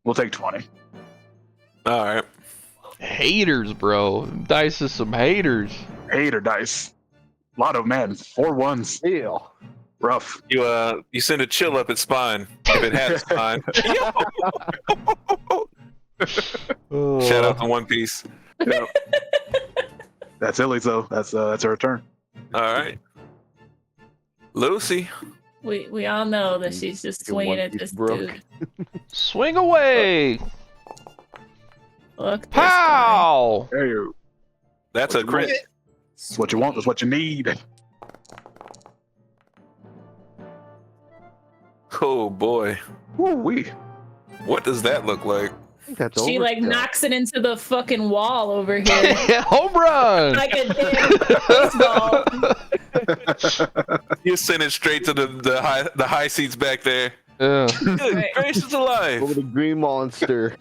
We'll take 20. All right. Haters, bro. Dice is some haters. Hater dice. A lot of man. 4 1s. Yeah. Rough. You send a chill up its spine if it had a spine. Shout out to One Piece. Yep. That's Illy's though. That's her turn. All right. Lucy. We all know that she's just Your swinging One at Piece this broke. dude. Swing away! Look, this guy. Pow! There you. That's a crit. That's what you want. That's what you need. Oh boy. Woo-wee. What does that look like? I think that's She like overkill. knocks it into the fucking wall over here. Home run! Like a damn baseball. You send it straight to the high seats back there. Yeah. Good Right. gracious Over alive. the green monster.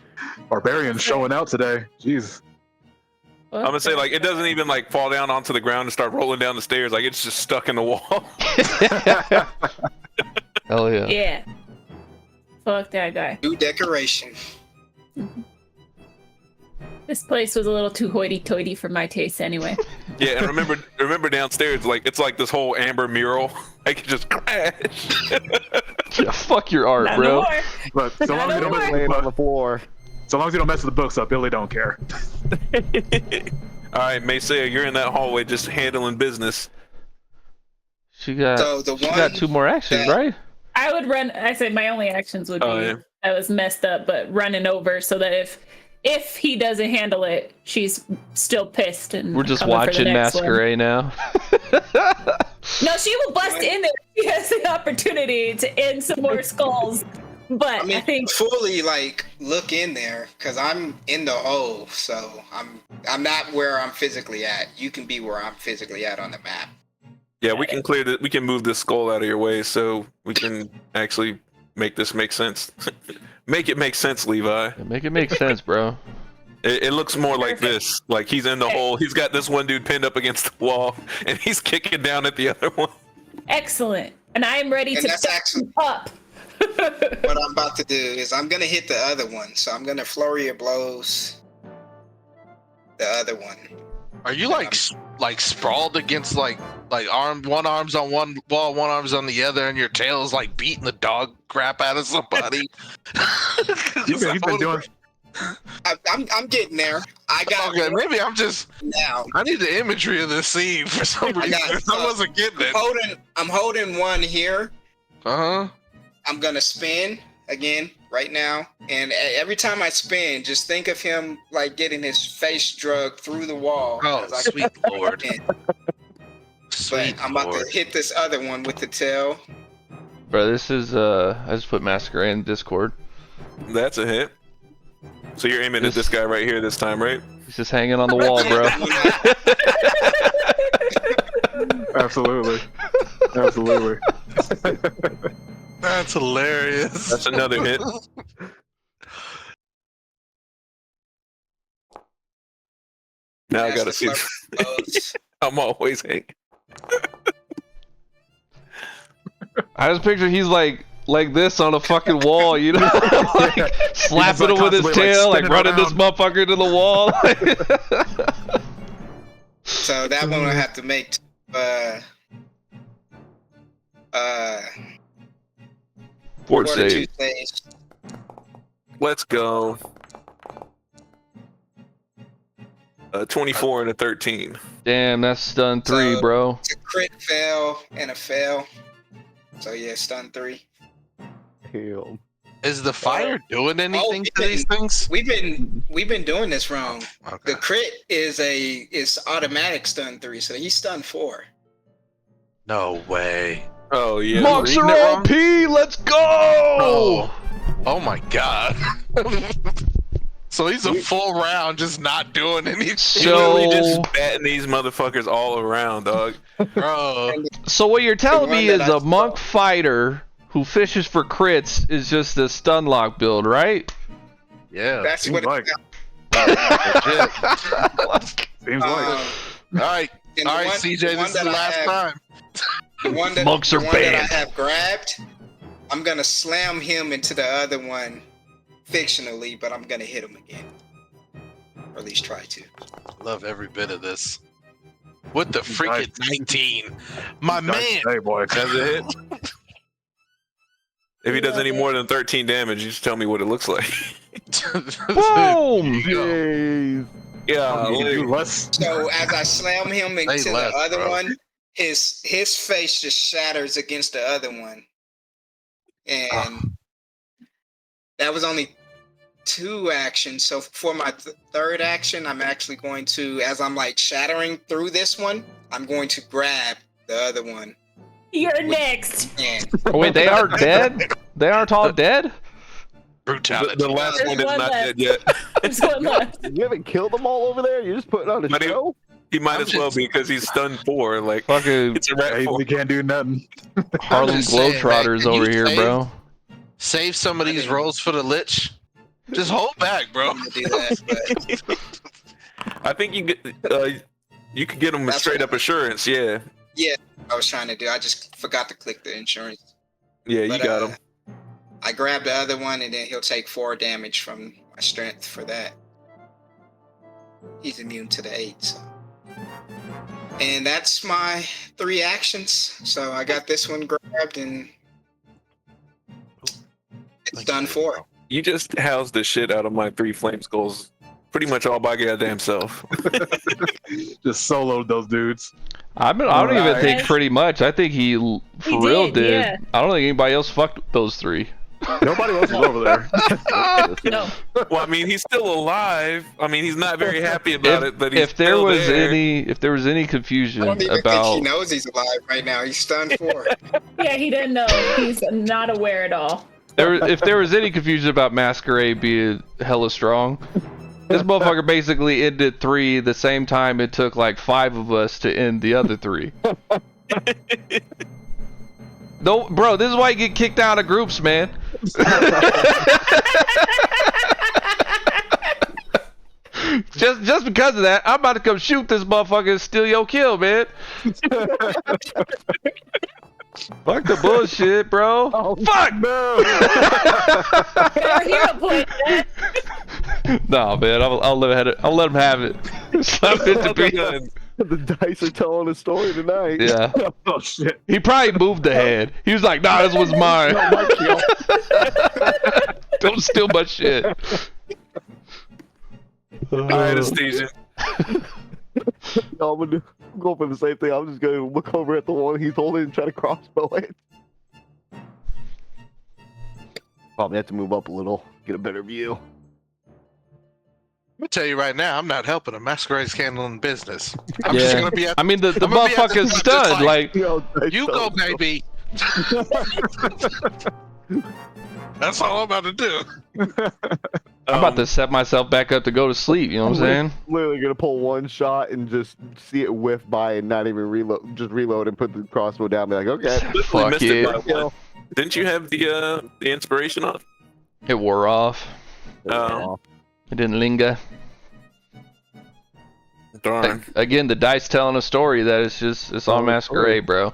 Barbarian's showing out today. Jeez. I'm gonna say like it doesn't even like fall down onto the ground and start rolling down the stairs. Like it's just stuck in the wall. Hell yeah. Yeah. Fuck that guy. New decoration. This place was a little too hoity-toity for my taste anyway. Yeah, and remember downstairs, like it's like this whole amber mural. I could just crash. Yeah, fuck your art, Not bro. no more. But so long as you don't mess with Laying the on the book, floor. so long as you don't mess with the books up, Billy don't care. All right, Maysaya, you're in that hallway just handling business. She got So the she one got 2 more actions, that- right? I would run. I said my only actions would be Oh, yeah. I was messed up, but running over so that if he doesn't handle it, she's still pissed and We're just coming for the watching next one. Masquerade now. No, she will bust in there. She has the opportunity to end some more skulls. But I mean, I think fully like look in there because I'm in the hole, so I'm not where I'm physically at. You can be where I'm physically at on the map. Yeah, we can clear that. We can move this skull out of your way, so we can actually make this make sense. Make it make sense, Levi. Make it make sense, bro. It looks more like this. Like he's in the hole. He's got this one dude pinned up against the wall, and he's kicking down at the other one. excellent. And I am ready And to that's step actually up. what I'm about to do is I'm gonna hit the other one. So I'm gonna flurry of blows the other one. Are you like sprawled against like one arm's on one wall, one arm's on the other, and your tail is like beating the dog crap out of somebody? You've been doing. I'm getting there. I got Okay, maybe I'm just. now. I need the imagery of this scene for some I reason. got- I wasn't getting it. I'm holding one here. Uh huh. I'm gonna spin again right now, and every time I spin, just think of him like getting his face drugged through the wall. Oh, as I sweet lord. spin. Sweet But I'm about lord. to hit this other one with the tail. Bro, this is I just put Masquerade in Discord. That's a hit. So you're aiming at this guy right here this time, right? He's just hanging on the wall, bro. Absolutely. Absolutely. That's hilarious. That's another hit. Now I gotta see. I'm always hanging. I just picture he's like this on a fucking wall, you know, like slapping him with his constantly, like, tail, like spinning running this around. motherfucker to the wall. So that one I have to make. Fort Fortitude save. saves. Let's go. 24 and a 13. Damn, that's stun 3, So- bro. It's a crit fail and a fail. So yeah, stun 3. Damn. Is the fire doing anything we've to these things? We've been doing this wrong. Okay. The crit is automatic stun 3, so he's stun 4. No way. Oh yeah. Monks reading are it wrong? OP, let's go! Oh my god. So he's a full round just not doing anything. So- Literally just batting these motherfuckers all around, dog. Bro. So what you're telling The me one is that a I monk saw. fighter who fishes for crits is just a stun lock build, right? Yeah. That's Seems what like. it's Seems like. um, Alright. and the Alright, one- CJ, the one this is the that I last have- time. The one that, Monks are the one that banned. I have grabbed, I'm gonna slam him into the other one fictionally, but I'm gonna hit him again. Or at least try to. Love every bit of this. What the freaking 19? My man! Hey, boy. That's a hit. If he does any more than 13 damage, you just tell me what it looks like. Boom! Jeez. Yeah. You can do like- less. So as I slam him into Say the less, other bro. one, his face just shatters against the other one. And that was only 2 actions. So for my third action, I'm actually going to, as I'm like shattering through this one, I'm going to grab the other one. You're next. And Oh, wait, they are dead? They aren't all dead? Brutality. The last There's one is one not left. dead yet. There's one left. You haven't killed them all over there? You're just putting on a But he- show? He might I'm as well just- be because he's stunned 4. Like Fucking it's a rat He 4. can't do nothing. Harlem just saying, Globetrotters man, can over you here, save- bro. Save some of these rolls for the Lich. Just hold back, bro. I'm gonna do that. But I think you could get him with That's straight what- up assurance. Yeah. I was trying to do. I just forgot to click the insurance. Yeah, you But, got him. I grabbed the other one, and then he'll take 4 damage from my strength for that. He's immune to the 8. So. And that's my 3 actions. So I got this one grabbed and it's done for. You just housed the shit out of my 3 flame skulls pretty much all by goddamn self. Just soloed those dudes. I don't even Alright. think pretty much. I think he for real did. Yeah. I don't think anybody else fucked those 3. Nobody else is over there. No. Well, I mean, he's still alive. I mean, he's not very happy about it, but he's if there still was there. if there was any I confusion don't even about think he knows he's alive right now. He's stunned for. Yeah, he didn't know. He's not aware at all. if there was any confusion about Masquerade being hella strong, this motherfucker basically ended 3 the same time it took like 5 of us to end the other 3. No, bro, this is why you get kicked out of groups, man. just because of that, I'm about to come shoot this motherfucker and steal your kill, man. Fuck the bullshit, bro. Oh, Fuck! no. Our hero point, man. No, man, I'll let him have it. Slap it to be. The dice are telling a story tonight. Yeah. Oh shit. He probably moved the head. He was like, nah, this was mine. Don't steal my shit. Anesthesia. No, I'm going for the same thing. I'm just going to look over at the one he's holding and try to crossbow it. Probably have to move up a little, get a better view. I'm gonna tell you right now, I'm not helping him. Masquerade's handling business. I'm just Yeah. gonna be at I mean, the I'm gonna be at the motherfucker's front, just stunned. Like, you go, baby. That's all I'm about to do. I'm about to set myself back up to go to sleep. You know what I'm saying? Literally gonna pull one shot and just see it whiff by and not even reload. Just reload and put the crossbow down. Be like, okay. Fuck Missed it it. by one. Didn't you have the inspiration off? It wore off. Oh. It didn't linger. Darn. Again, the dice telling a story that it's on Masquerade, bro.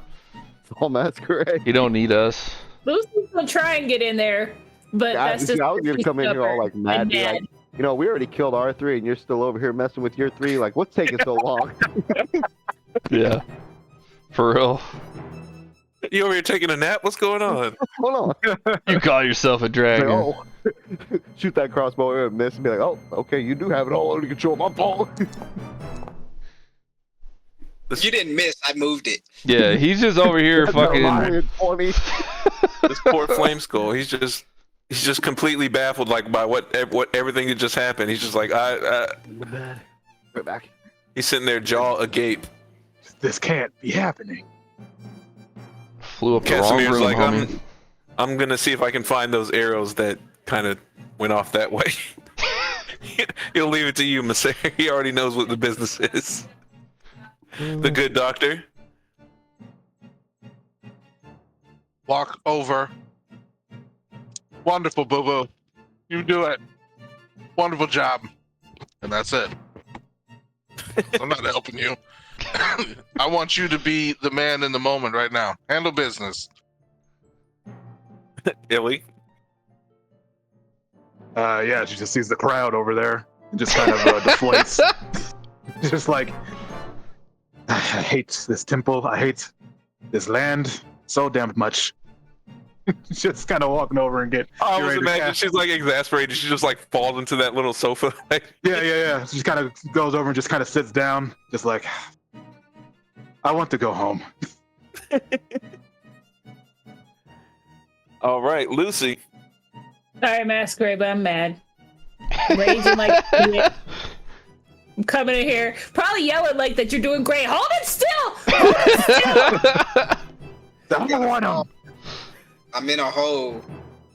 It's all Masquerade. He don't need us. Lucy's gonna try and get in there, but I, that's just. I was gonna come in here all like mad, be like, you know, we already killed our 3 and you're still over here messing with your 3. Like, what's taking so long? Yeah. For real. You over here taking a nap? What's going on? Hold on. You call yourself a Like, dragon. oh, shoot that crossbow and miss and be like, oh, okay, you do have it all under control. My fault. You didn't miss. I moved it. Yeah, he's just over here fucking. 20. This poor flame skull. He's just completely baffled, like by what everything that just happened. He's just like, Right back. he's sitting there, jaw agape. This can't be happening. Flew up the wrong Casimir's room, like, homie. I'm gonna see if I can find those arrows that kind of went off that way. He'll leave it to you, Masser. He already knows what the business is. The good doctor. Walk over. Wonderful, boo boo. You do it. Wonderful job. And that's it. I'm not helping you. I want you to be the man in the moment right now. Handle business. Illy. Yeah, she just sees the crowd over there and just kind of deflates. Just like, I hate this temple. I hate this land so damn much. Just kind of walking over and get. I get was ready to imagining cast- she's like exasperated. She just like falls into that little sofa. Yeah. She just kind of goes over and just kind of sits down, just like, I want to go home. All right, Lucy. Sorry, Masquerade, but I'm mad. Raging like shit. I'm coming in here, probably yelling like that you're doing great. Hold it still! Hold it still! I don't want him. I'm in a hole,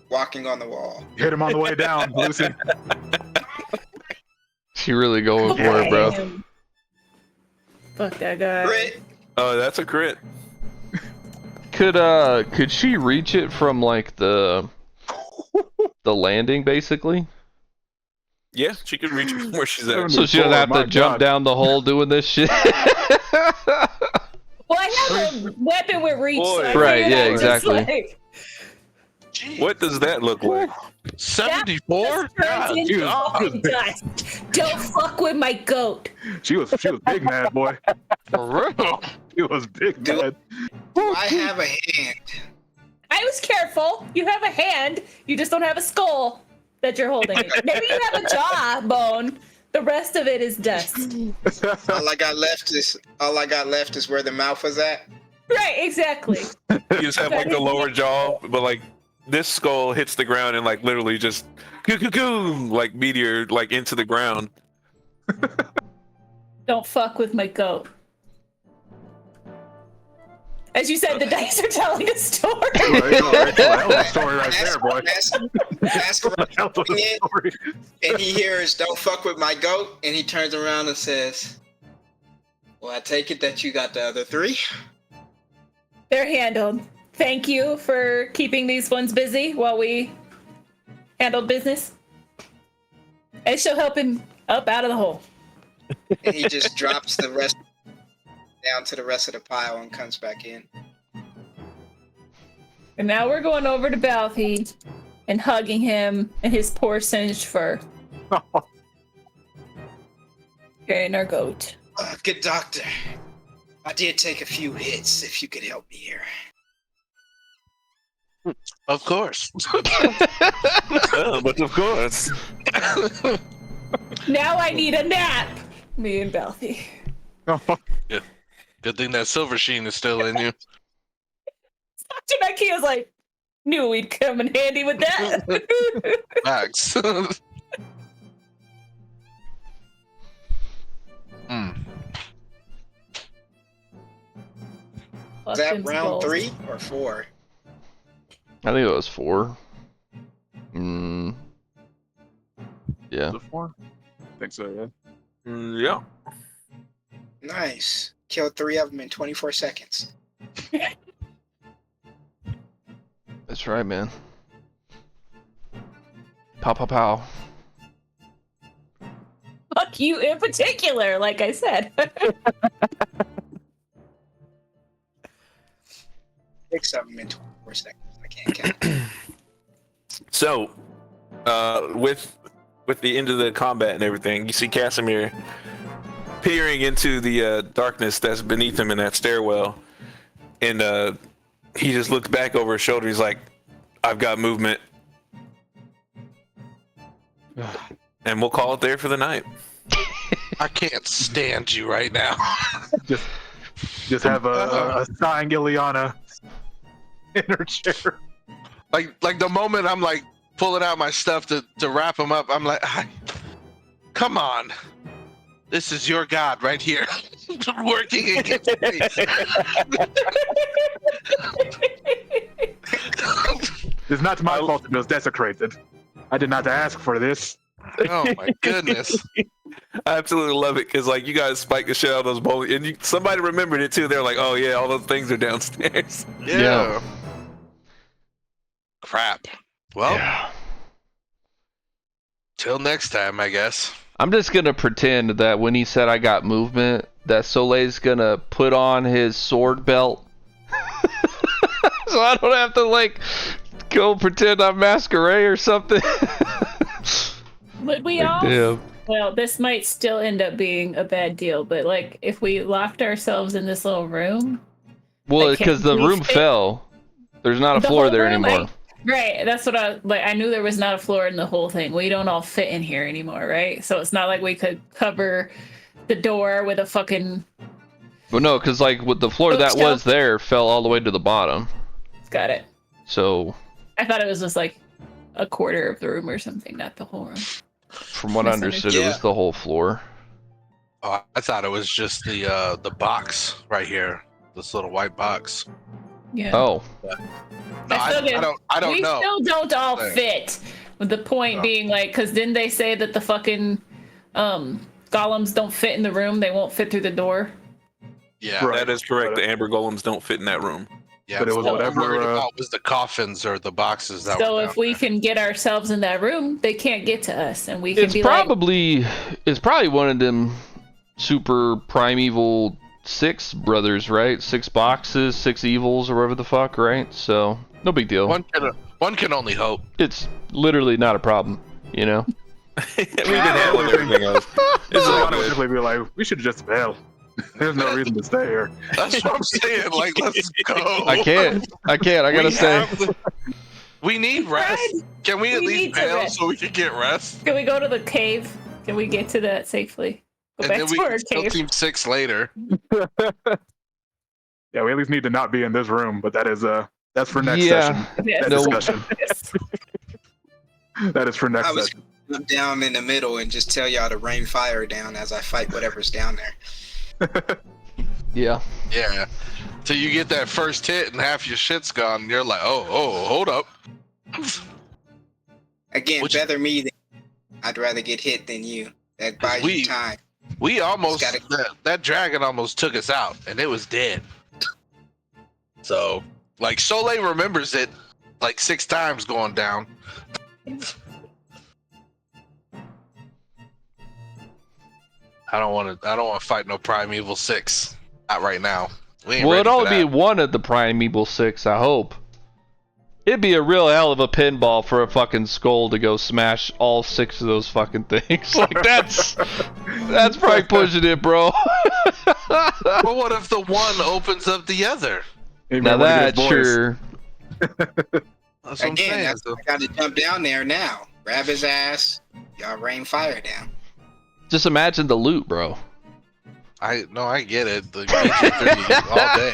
walking on the wall. Hit him on the way down, Lucy. She really going for it, bro. Damn. Fuck that guy. Crit. Oh, that's a crit. Could she reach it from like the landing basically? Yeah, she could reach from where she's at. So she doesn't have my to jump God. down the hole doing this shit. Well, I have a weapon with reach. Boy. So I Right, figured yeah, I'd just, exactly. like, What does that look like? 74? Just turns into she was fucking dust. Don't fuck with my goat. She was big mad, boy. For real? She was big Do- mad. Do I have a hand? I was careful. You have a hand. You just don't have a skull that you're holding. Maybe you have a jawbone. The rest of it is dust. All I got left is where the mouth was at. Right, exactly. You just have like the lower jaw, but like this skull hits the ground and like literally just like meteor like into the ground. Don't fuck with my goat. As you said, the dice are telling a story. Right, hell of a story right there, boy. Masquerade Hell of a coming in, story. and he hears "Don't fuck with my goat," and he turns around and says, "Well, I take it that you got the other 3." They're handled. Thank you for keeping these ones busy while we handled business. And she'll help him up out of the hole. And he just drops the rest down to the rest of the pile and comes back in. And now we're going over to Balthy and hugging him and his poor singed fur. Carrying our goat. Good doctor. I did take a few hits. If you could help me here. Of course. Oh, but of course. Now I need a nap. Me and Balthy. Good thing that silver sheen is still in you. Dr. Nakia's like, knew we'd come in handy with that. Max. Is that round 3 or 4? I think it was 4. Yeah. Was it 4? I think so, yeah. Yeah. Nice. Killed 3 of them in 24 seconds. That's right, man. Pow, pow, pow. Fuck you in particular, like I said. 6 of them in 24 seconds. I can't count. So, with the end of the combat and everything, you see Casimir peering into the darkness that's beneath him in that stairwell, and he just looks back over his shoulder. He's like, "I've got movement," and we'll call it there for the night. I can't stand you right now. Just have a sighing Ileana in her chair. Like the moment I'm like pulling out my stuff to wrap him up, I'm like, come on. This is your god right here. Working against me. It's not my fault it was desecrated. I did not ask for this. Oh my goodness. I absolutely love it because like you guys spiked the shit out of those bowling, and somebody remembered it too. They're like, "Oh yeah, all those things are downstairs." Yeah. Crap. Well, Yeah. till next time, I guess. I'm just gonna pretend that when he said I got movement, that Soleil's gonna put on his sword belt. So I don't have to like go pretend I'm Masquerade or something. Would we Like, all? damn. Well, this might still end up being a bad deal, but like if we locked ourselves in this little room. Well, Like, because can the we room fit- fell. There's not a The floor whole there room, anymore. Right, that's what I like. I knew there was not a floor in the whole thing. We don't all fit in here anymore, right? So it's not like we could cover the door with a fucking. But no, because like with the floor that Bookshelf. was there fell all the way to the bottom. Got it. So I thought it was just like a quarter of the room or something, not the whole room. from what I understood, it was Yeah. the whole floor. Oh, I thought it was just the box right here. This little white box. Yeah. Oh, No, I still get- I don't we know. still don't all There. fit. With the point Oh. being like, because didn't they say that the fucking golems don't fit in the room? They won't fit through the door. Yeah. Right. That is correct. The amber golems don't fit in that room. Yeah, But it was what I'm whatever, worried about was the coffins or the boxes that So were if down we there. can get ourselves in that room, they can't get to us, and we can it's be probably one of them super primeval 6 brothers, right? 6 boxes, 6 evils, or whatever the fuck, right? So no big deal. One can only hope. It's literally not a problem, you know? We can handle everything else. It's all Ileana would good. definitely be like, we should just bail. There's no reason to stay here. That's what I'm saying. Like, let's go. I can't. I gotta We stay. have the- We need rest. Can we at We least need to bail rest. so we can get rest? Can we go to the cave? Can we get to that safely? Go And back then to we our can still cave. team 6 later. Yeah, we at least need to not be in this room, but that's for next Yeah. session. Yes. That No. discussion. Yes. That is for next I was session. gonna jump down in the middle and just tell y'all to rain fire down as I fight whatever's down there. Yeah. Yeah. Till you get that first hit and half your shit's gone, and you're like, oh, hold up. Again, Which- better me than I'd rather get hit than you. That buys We- you time. We almost Gotta- that dragon almost took us out, and it was dead. So, like, Soleil remembers it like 6 times going down. I don't want to fight no Primeval 6. Not right now. We ain't Well, ready it'd for only be that. one of the Primeval 6, I hope. It'd be a real hell of a pinball for a fucking skull to go smash all 6 of those fucking things. Like, that's probably pushing it, bro. But what if the one opens up the other? He Now might wanna get that, his voice. sure. That's what I'm Again, saying. that's I gotta jump down there now. Grab his ass. Y'all rain fire down. Just imagine the loot, bro. I get it. The BG3 all day.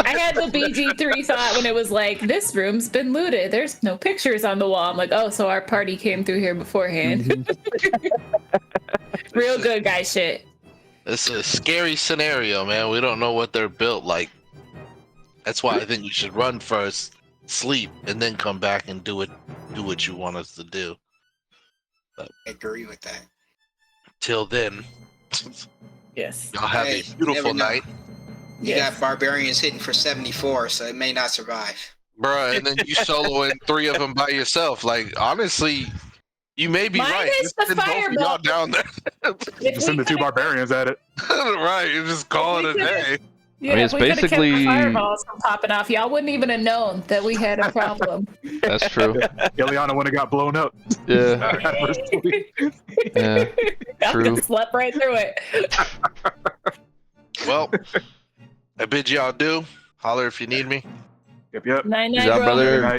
I had the BG3 thought when it was like, this room's been looted. There's no pictures on the wall. I'm like, oh, so our party came through here beforehand. Real good guy shit. It's a scary scenario, man. We don't know what they're built like. That's why I think we should run first, sleep, and then come back and do what you want us to do. I agree with that. Till then, Yes. y'all have Hey, a beautiful never know. night, You Yes. got barbarians hitting for 74, so it may not survive. bruh. And then you soloing 3 of them by yourself. Like, honestly, you may be Mine right. is Just the send both of fireball. y'all down there. If Just send we the 2 could've- barbarians at it. Right, you just call it a we could've- day. Yeah, it's if we could've kept basically- the fireballs from popping off, y'all wouldn't even have known that we had a problem. That's true. Ileana would have got blown up. Yeah. Yeah. I True. just slept right through it. Well, I bid y'all do. Holler if you need me. Yep. Night Good night, job, bro. brother. Good night.